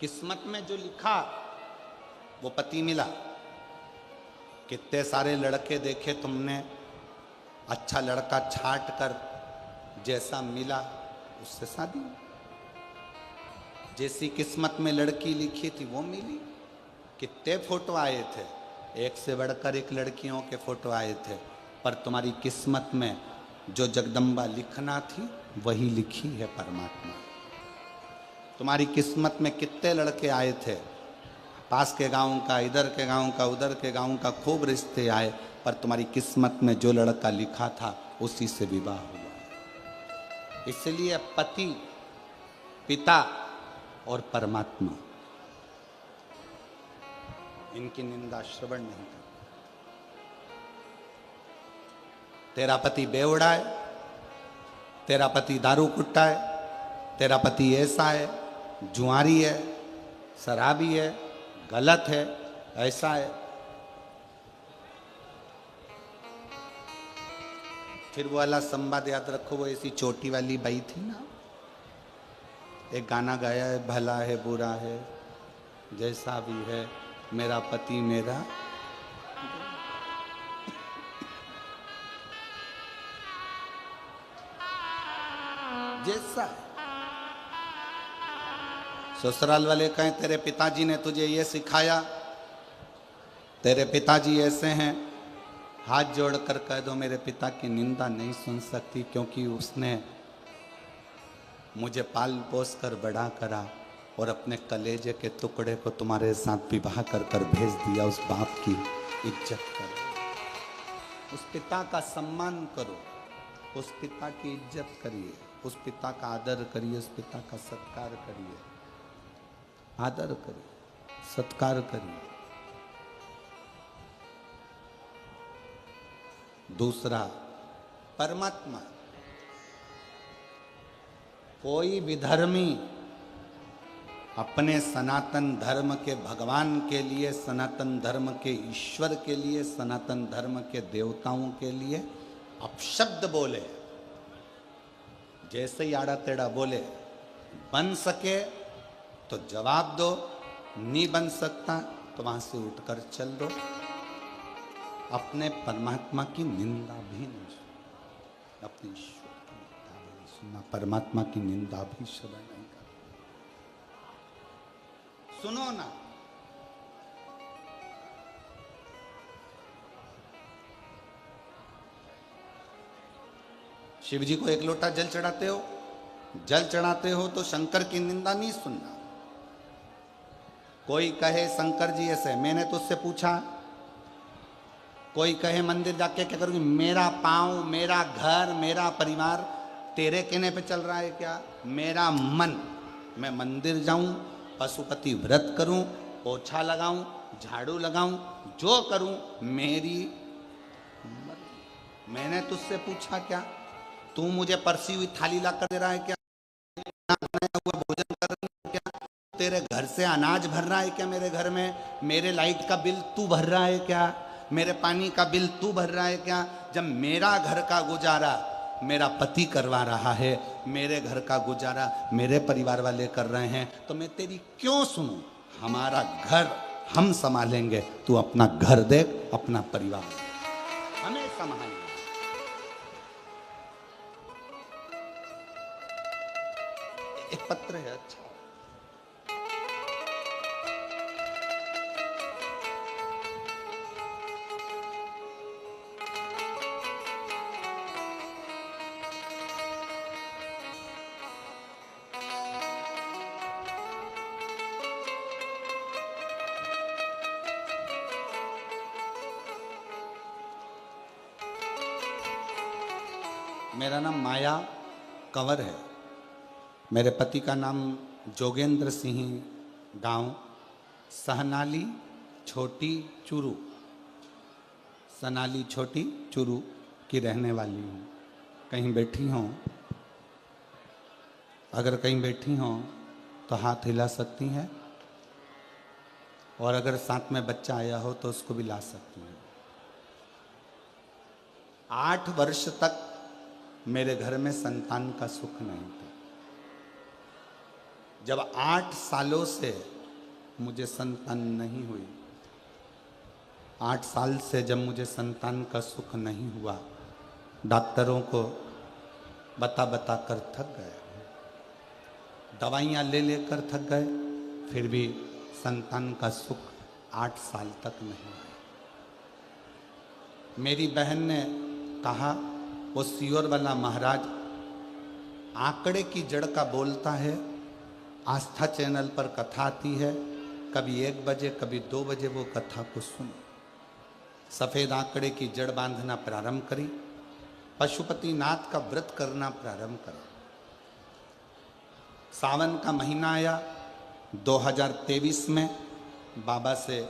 किस्मत में जो लिखा वो पति मिला। कितने सारे लड़के देखे तुमने, अच्छा लड़का छांट कर जैसा मिला उससे शादी। जैसी किस्मत में लड़की लिखी थी वो मिली। कितने फोटो आए थे, एक से बढ़कर एक लड़कियों के फोटो आए थे, पर तुम्हारी किस्मत में जो जगदम्बा लिखना थी वही लिखी है परमात्मा। तुम्हारी किस्मत में कितने लड़के आए थे, पास के गांव का, इधर के गांव का, उधर के गांव का, खूब रिश्ते आए, पर तुम्हारी किस्मत में जो लड़का लिखा था उसी से विवाह हुआ। इसलिए पति, पिता और परमात्मा, इनकी निंदा श्रवण नहीं कर। तेरा पति बेवड़ा है, तेरा पति दारू कुट्टा है, तेरा पति ऐसा है, जुआरी है, शराबी है, गलत है, ऐसा है, फिर वो वाला संवाद याद रखो। वो ऐसी चोटी वाली बाई थी ना, एक गाना गाया है, भला है बुरा है जैसा भी है मेरा पति मेरा जैसा है। ससुराल वाले कहें तेरे पिताजी ने तुझे ये सिखाया, तेरे पिताजी ऐसे हैं, हाथ जोड़कर कह दो मेरे पिता की निंदा नहीं सुन सकती, क्योंकि उसने मुझे पाल पोस कर बड़ा करा और अपने कलेजे के टुकड़े को तुम्हारे साथ विवाह कर कर भेज दिया। उस बाप की इज्जत करो, उस पिता का सम्मान करो, उस पिता की इज्जत करिए, उस पिता का आदर करिए, उस पिता का सत्कार करिए, आदर करिए, सत्कार करिए। दूसरा, परमात्मा। कोई विधर्मी अपने सनातन धर्म के भगवान के लिए, सनातन धर्म के ईश्वर के लिए, सनातन धर्म के देवताओं के लिए अपशब्द बोले, जैसे ही आड़ा टेढ़ा बोले, बन सके तो जवाब दो, नहीं बन सकता तो वहां से उठकर चल दो। अपने परमात्मा की निंदा भी नहीं सुनना, अपने ईश्वर की निंदा भी नहीं सुनना, परमात्मा की निंदा भी श्रवण नहीं करना। सुनो ना, शिव जी को एक लोटा जल चढ़ाते हो, जल चढ़ाते हो तो शंकर की निंदा नहीं सुनना। कोई कहे शंकर जी ऐसे, मैंने तो उससे पूछा, कोई कहे मंदिर जाके क्या करूंगी, मेरा पांव, मेरा घर, मेरा परिवार तेरे कहने पे चल रहा है क्या? मेरा मन, मैं मंदिर जाऊं, पशुपति व्रत करूं, पोछा लगाऊं, झाड़ू लगाऊं, जो करूं मेरी मर्जी। मैंने तुझसे पूछा क्या? तू मुझे परसी हुई थाली ला कर दे रहा है क्या? बनाया हुआ भोजन कर रहा है क्या? तेरे घर से अनाज भर रहा है क्या मेरे घर में? मेरे लाइट का बिल तू भर रहा है क्या? मेरे पानी का बिल तू भर रहा है क्या? जब मेरा घर का गुजारा मेरा पति करवा रहा है, मेरे घर का गुजारा मेरे परिवार वाले कर रहे हैं, तो मैं तेरी क्यों सुनूं? हमारा घर हम संभालेंगे, तू अपना घर देख, अपना परिवार हमें संभालना। एक पत्र है, अच्छा मेरा नाम माया कंवर है। मेरे पति का नाम जोगेंद्र सिंह, गांव सहनाली छोटी चूरू, सनाली छोटी चूरू की रहने वाली हूँ। कहीं बैठी हों, अगर कहीं बैठी हों तो हाथ हिला सकती हैं, और अगर साथ में बच्चा आया हो तो उसको भी ला सकती हैं। 8 वर्ष तक मेरे घर में संतान का सुख नहीं था। जब 8 सालों से मुझे संतान नहीं हुई, 8 साल से जब मुझे संतान का सुख नहीं हुआ, डॉक्टरों को बता बता कर थक गए, दवाइयाँ ले लेकर थक गए, फिर भी संतान का सुख 8 साल तक नहीं आया। मेरी बहन ने कहा, वो सियोर वाला महाराज आंकड़े की जड़ का बोलता है, आस्था चैनल पर कथा आती है, कभी 1 बजे कभी 2 बजे वो कथा को सुनो। सफ़ेद आंकड़े की जड़ बांधना प्रारंभ करी, पशुपति नाथ का व्रत करना प्रारंभ करा। सावन का महीना आया, 2023 में बाबा से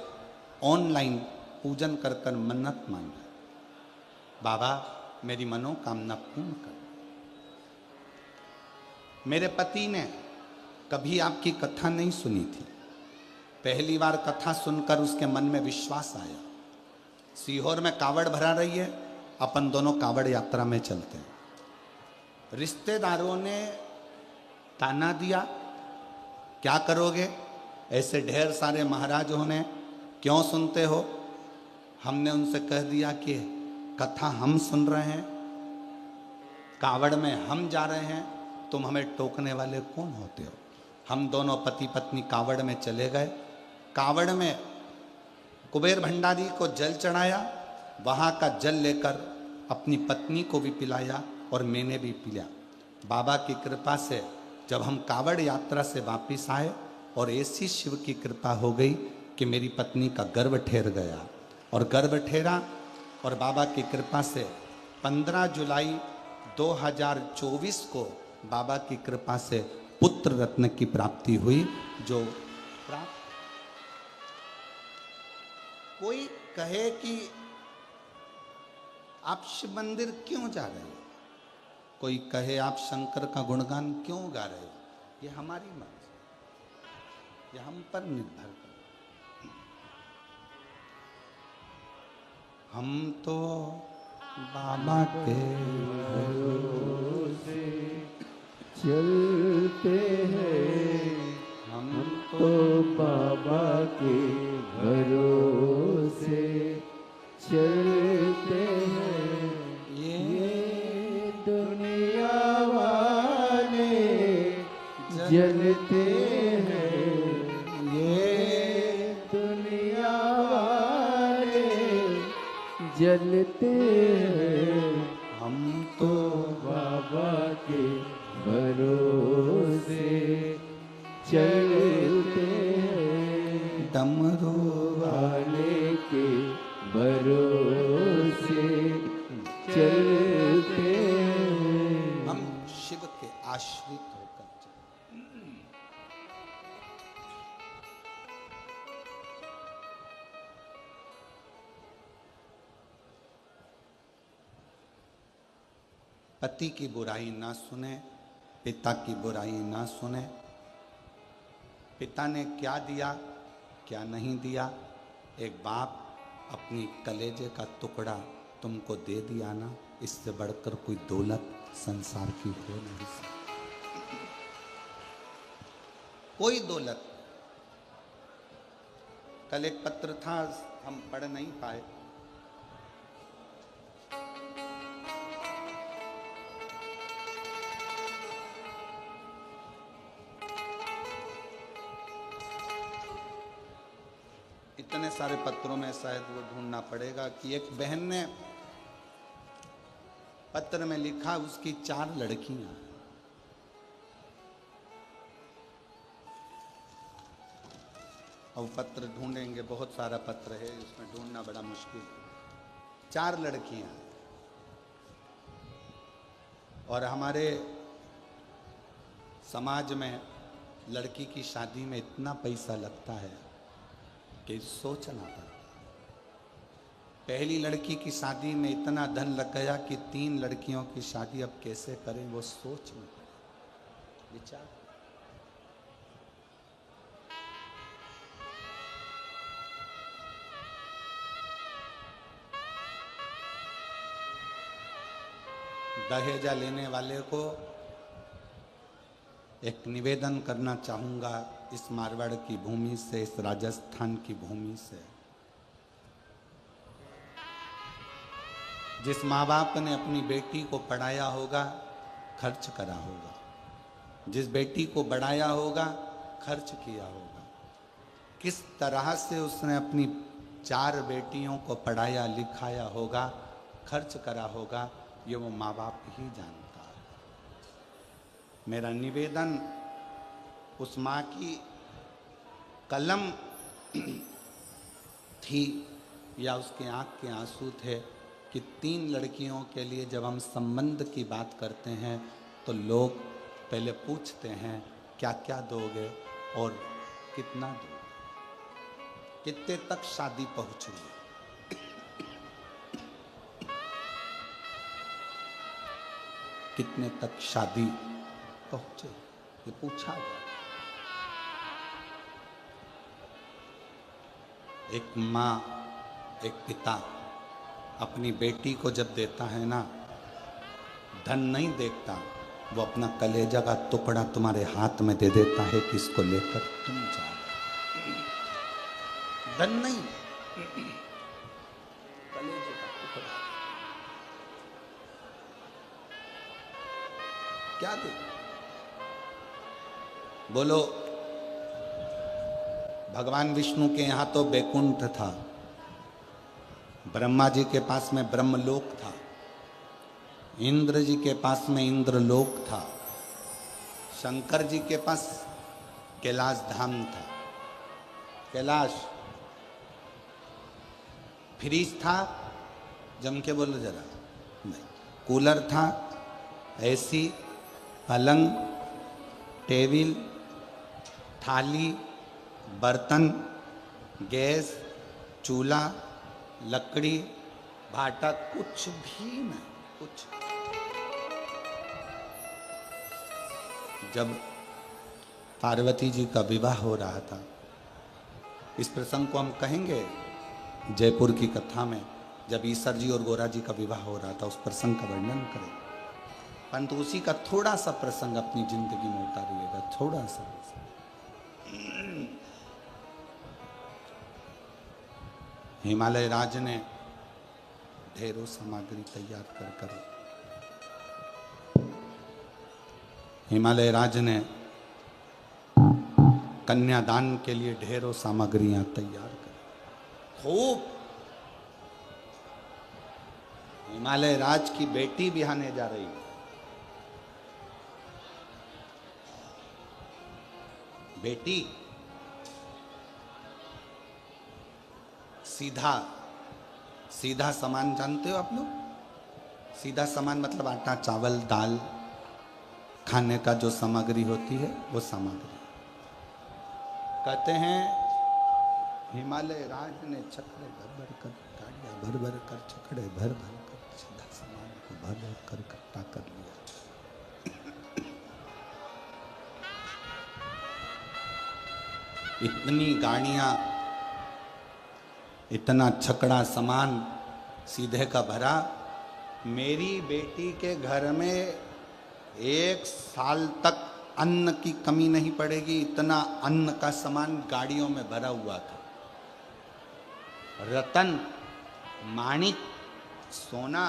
ऑनलाइन पूजन कर कर मन्नत मांगा, बाबा मेरी मनोकामना पूर्ण कर। मेरे पति ने कभी आपकी कथा नहीं सुनी थी, पहली बार कथा सुनकर उसके मन में विश्वास आया। सीहोर में कावड़ भरा रही है, अपन दोनों कावड़ यात्रा में चलते हैं। रिश्तेदारों ने ताना दिया, क्या करोगे, ऐसे ढेर सारे महाराजों ने, क्यों सुनते हो। हमने उनसे कह दिया कि कथा हम सुन रहे हैं, कावड़ में हम जा रहे हैं, तुम हमें टोकने वाले कौन होते हो। हम दोनों पति पत्नी कावड़ में चले गए। कावड़ में कुबेर भंडारी को जल चढ़ाया, वहाँ का जल लेकर अपनी पत्नी को भी पिलाया और मैंने भी पिया। बाबा की कृपा से जब हम कावड़ यात्रा से वापिस आए, और ऐसी शिव की कृपा हो गई कि मेरी पत्नी का गर्भ ठहर गया, और गर्भ ठहरा, और बाबा की कृपा से 15 जुलाई 2024 को बाबा की कृपा से पुत्र रत्न की प्राप्ति हुई। जो प्राप्त, कोई कहे कि आप शिव मंदिर क्यों जा रहे हो, कोई कहे आप शंकर का गुणगान क्यों गा रहे हो, ये हमारी मर्जी, ये हम पर निर्भर करता। हम तो बाबा के भरोसे चलते हैं, हम तो बाबा के भरोसे चलते हैं। ये दुनिया वाले जलते हैं, ये दुनिया वाले जलते हैं, हम तो बाबा के भरोसे चलते हैं। डमरू वाले के भरोसे चलते हैं। हम शिव के आश्रित होकर चलते। पति की बुराई ना सुने, पिता की बुराई ना सुने। पिता ने क्या दिया क्या नहीं दिया, एक बाप अपनी कलेजे का टुकड़ा तुमको दे दिया ना, इससे बढ़कर कोई दौलत संसार की हो नहीं सकती, कोई दौलत। कल एक पत्र था, हम पढ़ नहीं पाए। इतने सारे पत्रों में शायद वो ढूंढना पड़ेगा कि एक बहन ने पत्र में लिखा, उसकी 4 लड़कियां। अब पत्र ढूंढेंगे, बहुत सारा पत्र है, इसमें ढूंढना बड़ा मुश्किल है। 4 लड़कियां, और हमारे समाज में लड़की की शादी में इतना पैसा लगता है कि सोचना पड़ता। पहली लड़की की शादी में इतना धन लग गया कि 3 लड़कियों की शादी अब कैसे करें, वो सोच में विचार। दहेजा लेने वाले को एक निवेदन करना चाहूंगा इस मारवाड़ की भूमि से, इस राजस्थान की भूमि से। जिस माँ बाप ने अपनी बेटी को पढ़ाया होगा, खर्च करा होगा, जिस बेटी को बढ़ाया होगा, खर्च किया होगा, किस तरह से उसने अपनी 4 बेटियों को पढ़ाया लिखाया होगा, खर्च करा होगा, ये वो माँ बाप ही जानता है। मेरा निवेदन उस माँ की कलम थी या उसके आँख के आंसू थे कि 3 लड़कियों के लिए जब हम संबंध की बात करते हैं तो लोग पहले पूछते हैं क्या क्या दोगे और कितना दोगे, कितने तक शादी पहुंचोगे। कितने तक शादी पहुंचे, ये पूछा गया। एक माँ एक पिता अपनी बेटी को जब देता है ना, धन नहीं देखता, वो अपना कलेजा का टुकड़ा तुम्हारे हाथ में दे देता है कि इसको लेकर तुम जाओ। धन नहीं, कलेजे का टुकड़ा। क्या दे? बोलो, भगवान विष्णु के यहां तो बैकुंठ था, ब्रह्मा जी के पास में ब्रह्मलोक था, इंद्र जी के पास में इंद्रलोक था, शंकर जी के पास कैलाश धाम था। कैलाश फ्रिज था, जम के बोलो जरा, नहीं, कूलर था, एसी, पलंग, टेबल, थाली, बर्तन, गैस, चूल्हा, लकड़ी, भाटा, कुछ भी नहीं, कुछ। जब पार्वती जी का विवाह हो रहा था, इस प्रसंग को हम कहेंगे जयपुर की कथा में, जब ईसर जी और गोरा जी का विवाह हो रहा था, उस प्रसंग का वर्णन करें। परंतु उसी का थोड़ा सा प्रसंग अपनी जिंदगी में उतारिएगा, थोड़ा सा। हिमालय राज ने ढेरों सामग्री तैयार कर हिमालय राज ने कन्यादान के लिए ढेरों सामग्रियां तैयार कर खूब। हिमालय राज की बेटी बिहाने जा रही है। बेटी सीधा सीधा सामान जानते हो आप लोग? सीधा सामान मतलब आटा, चावल, दाल, खाने का जो सामग्री होती है वो सामग्री। कहते हैं हिमालय राज ने छकड़े भर भर कर, गाड़ियां भर भर कर, छकड़े भर भर कर सीधा सामान को भर भर कर इकट्ठा कर लिया। इतनी गाड़ियां, इतना छकड़ा सामान सीधे का भरा। मेरी बेटी के घर में 1 साल तक अन्न की कमी नहीं पड़ेगी, इतना अन्न का सामान गाड़ियों में भरा हुआ था। रतन, माणिक, सोना,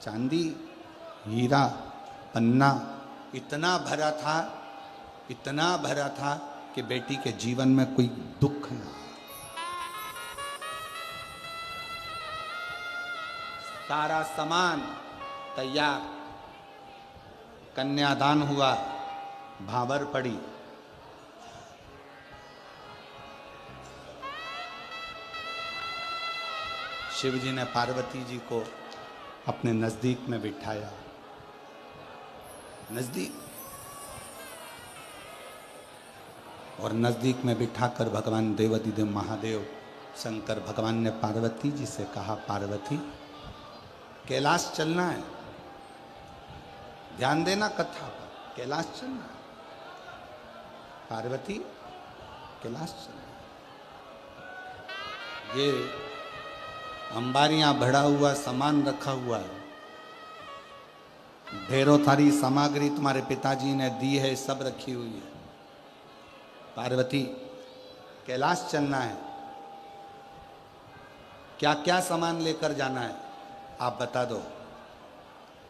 चांदी, हीरा, पन्ना इतना भरा था, इतना भरा था कि बेटी के जीवन में कोई दुख ना। सारा सामान तैयार, कन्यादान हुआ, भावर पड़ी। शिव जी ने पार्वती जी को अपने नजदीक में बिठाया नजदीक, और नजदीक में बिठाकर भगवान देवाधिदेव महादेव शंकर भगवान ने पार्वती जी से कहा, पार्वती कैलाश चलना है, ध्यान देना कथा पर, कैलाश चलना है पार्वती, कैलाश चलना है। ये अंबारियां भरा हुआ सामान रखा हुआ है, ढेरों सारी सामग्री तुम्हारे पिताजी ने दी है, सब रखी हुई है। पार्वती कैलाश चलना है, क्या क्या सामान लेकर जाना है आप बता दो।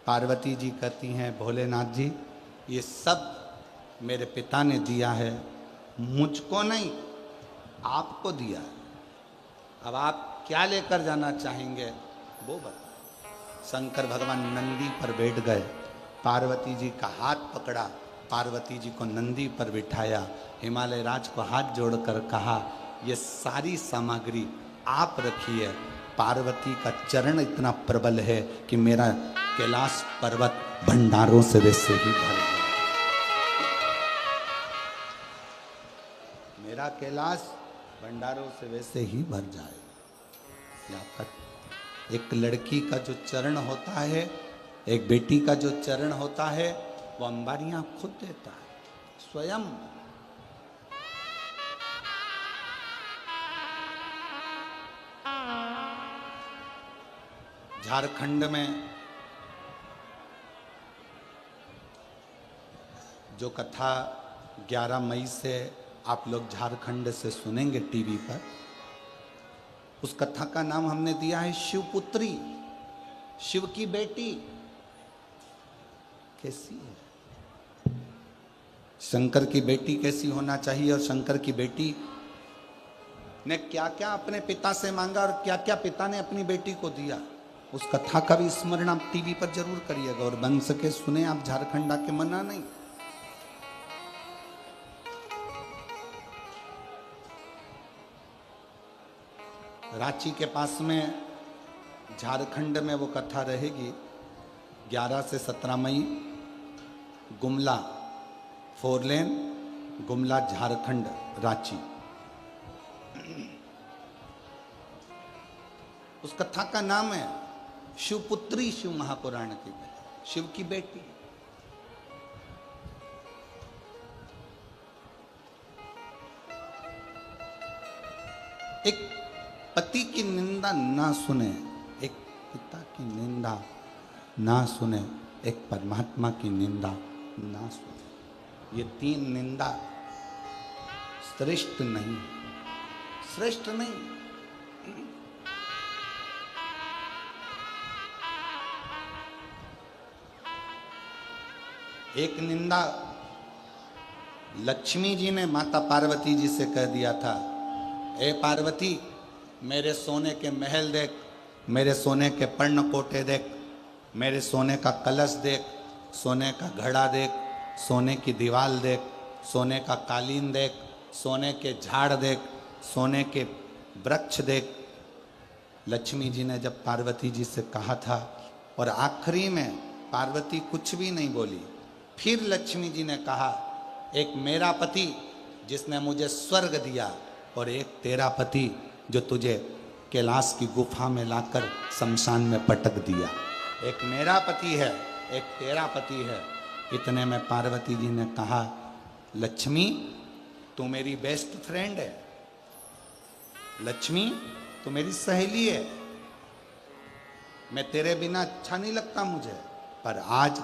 पार्वती जी कहती हैं, भोलेनाथ जी ये सब मेरे पिता ने दिया है, मुझको नहीं आपको दिया है, अब आप क्या लेकर जाना चाहेंगे वो बताओ। शंकर भगवान नंदी पर बैठ गए, पार्वती जी का हाथ पकड़ा, पार्वती जी को नंदी पर बिठाया, हिमालय राज को हाथ जोड़कर कहा, ये सारी सामग्री आप रखिए। पार्वती का चरण इतना प्रबल है कि मेरा कैलाश पर्वत भंडारों से वैसे ही भर गया, मेरा कैलाश भंडारों से वैसे ही भर जाए। एक लड़की का जो चरण होता है, एक बेटी का जो चरण होता है, वो अंबारियां खुद देता है स्वयं। झारखंड में जो कथा 11 मई से आप लोग झारखंड से सुनेंगे टीवी पर, उस कथा का नाम हमने दिया है शिवपुत्री, शिव की बेटी। कैसी है शंकर की बेटी, कैसी होना चाहिए, और शंकर की बेटी ने क्या क्या अपने पिता से मांगा और क्या क्या पिता ने अपनी बेटी को दिया, उस कथा का भी स्मरण आप टीवी पर जरूर करिएगा, और बन सके सुने आप, झारखंड आके मना नहीं। रांची के पास में झारखंड में वो कथा रहेगी 11 से 17 मई, गुमला 4 लेन, गुमला झारखंड, रांची। उस कथा का नाम है शिवपुत्री, शिव महापुराण की, शिव की बेटी। एक पति की निंदा ना सुने, एक पिता की निंदा ना सुने, एक परमात्मा की निंदा ना सुने, ये 3 निंदा श्रेष्ठ नहीं, श्रेष्ठ नहीं। एक निंदा लक्ष्मी जी ने माता पार्वती जी से कह दिया था, ए पार्वती मेरे सोने के महल देख, मेरे सोने के पर्णकोटे देख, मेरे सोने का कलश देख, सोने का घड़ा देख, सोने की दीवार देख, सोने का कालीन देख, सोने के झाड़ देख, सोने के वृक्ष देख। लक्ष्मी जी ने जब पार्वती जी से कहा था, और आखिरी में पार्वती कुछ भी नहीं बोली, फिर लक्ष्मी जी ने कहा, एक मेरा पति जिसने मुझे स्वर्ग दिया, और एक तेरा पति जो तुझे कैलाश की गुफा में लाकर शमशान में पटक दिया। एक मेरा पति है, एक तेरा पति है। इतने में पार्वती जी ने कहा, लक्ष्मी तू मेरी बेस्ट फ्रेंड है, लक्ष्मी तू मेरी सहेली है, मैं तेरे बिना अच्छा नहीं लगता मुझे, पर आज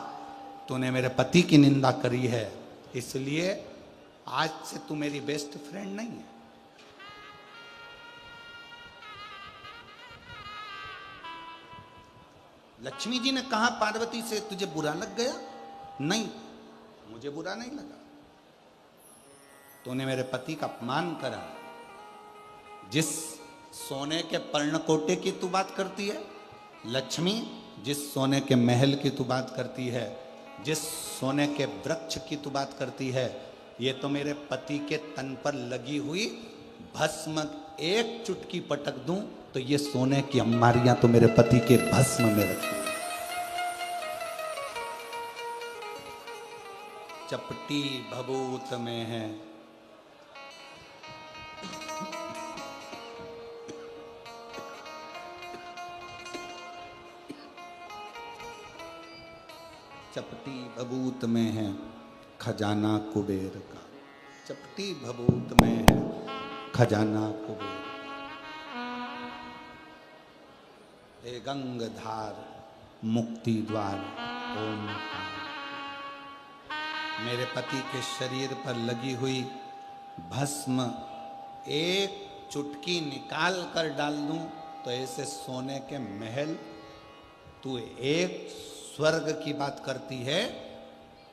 तूने मेरे पति की निंदा करी है, इसलिए आज से तू मेरी बेस्ट फ्रेंड नहीं है। लक्ष्मी जी ने कहा पार्वती से, तुझे बुरा लग गया? नहीं, मुझे बुरा नहीं लगा, तूने मेरे पति का अपमान करा। जिस सोने के पर्णकोटे की तू बात करती है लक्ष्मी, जिस सोने के महल की तू बात करती है, जिस सोने के वृक्ष की तू बात करती है, ये तो मेरे पति के तन पर लगी हुई भस्म, एक चुटकी पटक दूं तो ये सोने की अंबारियां तो मेरे पति के भस्म में रखी। चपटी भभूत में है। चपटी भभूत में है खजाना कुबेर का। चपटी भभूत में है खजाना कुबेर। हे गंगधार मुक्ति द्वार ओम। मेरे पति के शरीर पर लगी हुई भस्म एक चुटकी निकाल कर डाल दूं तो ऐसे सोने के महल। तू एक स्वर्ग की बात करती है।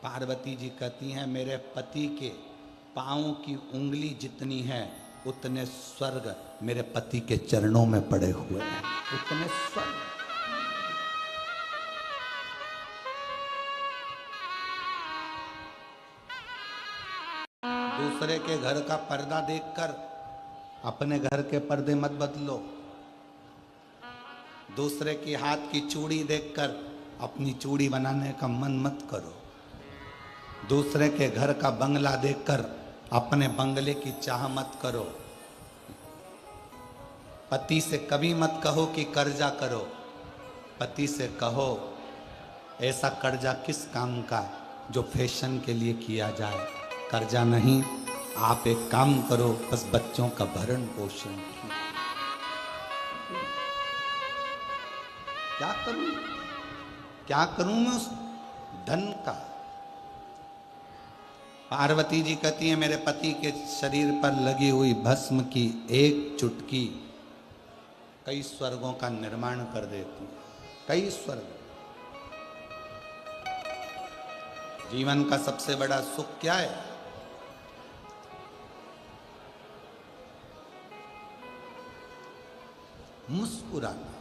पार्वती जी कहती हैं मेरे पति के पांव की उंगली जितनी है उतने स्वर्ग मेरे पति के चरणों में पड़े हुए हैं। उतने स्वर्ग। दूसरे के घर का पर्दा देखकर अपने घर के पर्दे मत बदलो। दूसरे की हाथ की चूड़ी देखकर अपनी चूड़ी बनाने का मन मत करो। दूसरे के घर का बंगला देखकर अपने बंगले की चाह मत करो। पति से कभी मत कहो कि कर्जा करो। पति से कहो ऐसा कर्जा किस काम का जो फैशन के लिए किया जाए। कर्जा नहीं, आप एक काम करो, बस बच्चों का भरण पोषण। क्या करूं, क्या करूं मैं उस धन का। पार्वती जी कहती है मेरे पति के शरीर पर लगी हुई भस्म की एक चुटकी कई स्वर्गों का निर्माण कर देती है। कई स्वर्ग। जीवन का सबसे बड़ा सुख क्या है? मुस्कुराना।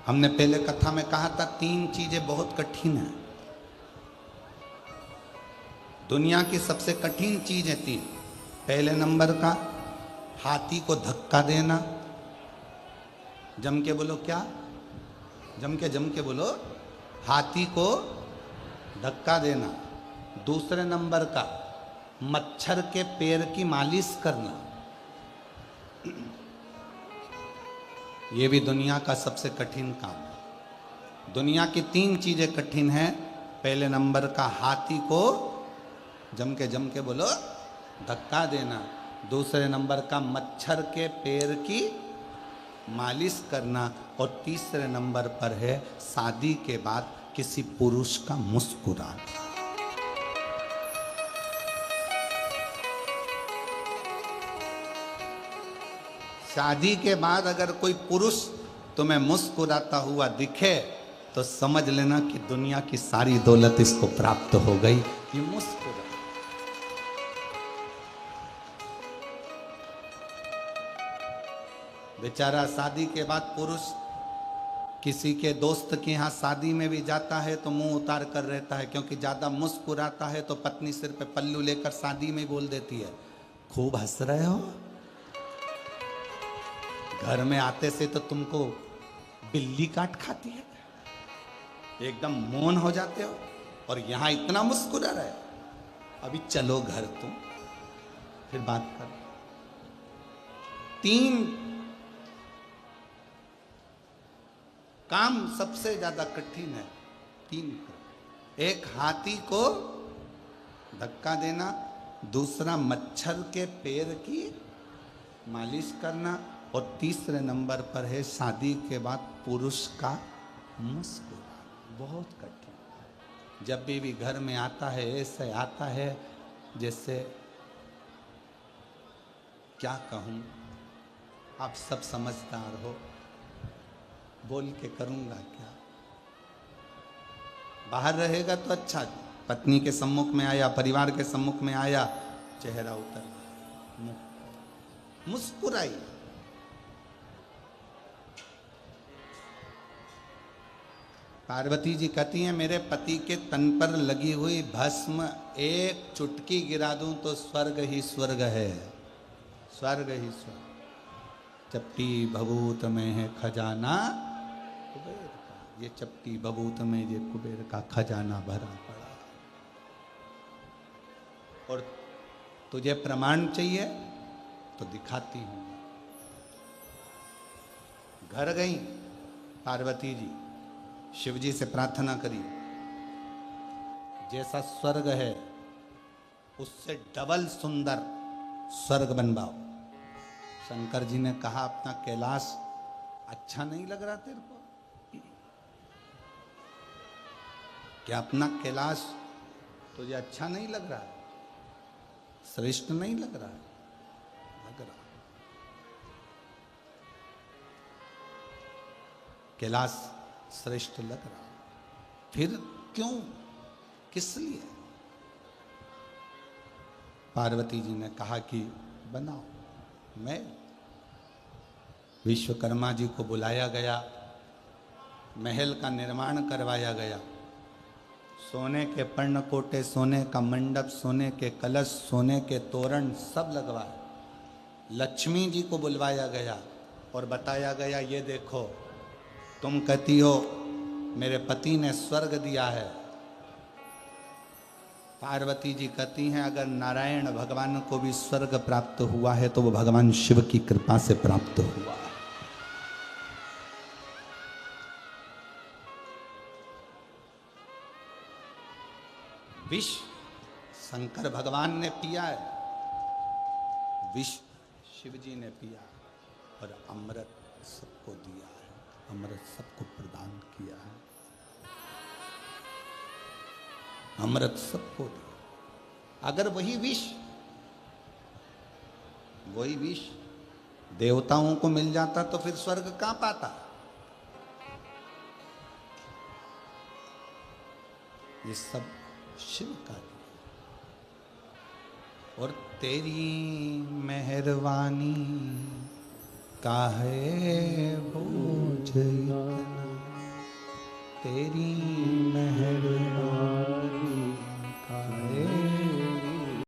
हमने पहले कथा में कहा था 3 चीजें बहुत कठिन है। दुनिया की सबसे कठिन चीज है 3। पहले नंबर का हाथी को धक्का देना। जम के बोलो क्या? जम के बोलो। हाथी को धक्का देना। दूसरे नंबर का मच्छर के पैर की मालिश करना। ये भी दुनिया का सबसे कठिन काम है। दुनिया की 3 चीजें कठिन हैं। पहले नंबर का हाथी को जम के बोलो धक्का देना। दूसरे नंबर का मच्छर के पैर की मालिश करना। और तीसरे नंबर पर है शादी के बाद किसी पुरुष का मुस्कुराना। शादी के बाद अगर कोई पुरुष तुम्हें मुस्कुराता हुआ दिखे तो समझ लेना कि दुनिया की सारी दौलत इसको प्राप्त हो गई। ये मुस्कुरा। बेचारा शादी के बाद पुरुष किसी के दोस्त के यहाँ शादी में भी जाता है तो मुंह उतार कर रहता है, क्योंकि ज्यादा मुस्कुराता है तो पत्नी सिर पे पल्लू लेकर शादी में बोल देती है खूब हंस रहे हो। घर में आते से तो तुमको बिल्ली काट खाती है, एकदम मौन हो जाते हो, और यहां इतना मुस्कुरा रहे। अभी चलो घर तुम, फिर बात कर। 3 काम सबसे ज्यादा कठिन है। 3। एक हाथी को धक्का देना, दूसरा मच्छर के पैर की मालिश करना, और तीसरे नंबर पर है शादी के बाद पुरुष का मुस्कुराना। बहुत कठिन। जब भी घर में आता है ऐसे आता है जैसे क्या कहूँ, आप सब समझदार हो, बोल के करूँगा क्या। बाहर रहेगा तो अच्छा, पत्नी के सम्मुख में आया, परिवार के सम्मुख में आया, चेहरा उतर मुस्कुराई। पार्वती जी कहती हैं मेरे पति के तन पर लगी हुई भस्म एक चुटकी गिरा दूं तो स्वर्ग ही स्वर्ग है। स्वर्ग ही स्वर्ग। चपटी भभूत में है खजाना कुबेर का। ये चपटी भभूत में ये कुबेर का खजाना भरा पड़ा। और तुझे प्रमाण चाहिए तो दिखाती हूं। घर गई पार्वती जी, शिव जी से प्रार्थना करी, जैसा स्वर्ग है उससे डबल सुंदर स्वर्ग बनवाओ। शंकर जी ने कहा, अपना कैलाश अच्छा नहीं लग रहा तेरे को? क्या अपना कैलाश तुझे अच्छा नहीं लग रहा है? श्रेष्ठ नहीं लग रहा है? लग रहा। कैलाश श्रेष्ठ लग रहा, फिर क्यों, किस लिए? पार्वती जी ने कहा कि बनाओ। मैं विश्वकर्मा जी को बुलाया गया, महल का निर्माण करवाया गया, सोने के पर्णकोटे, सोने का मंडप, सोने के कलश, सोने के तोरण सब लगवाए। लक्ष्मी जी को बुलवाया गया और बताया गया, ये देखो, तुम कहती हो मेरे पति ने स्वर्ग दिया है, पार्वती जी कहती हैं अगर नारायण भगवान को भी स्वर्ग प्राप्त हुआ है तो वो भगवान शिव की कृपा से प्राप्त हुआ है। विष शंकर भगवान ने पिया है, विष शिव जी ने पिया, और अमृत सबको दिया है, अमृत सबको प्रदान किया है, अमृत सबको दिया। अगर वही विष देवताओं को मिल जाता तो फिर स्वर्ग कहां पाता? ये सब शिव का दिया। और तेरी मेहरबानी काहे बोझ इतना, तेरी मेहरबानी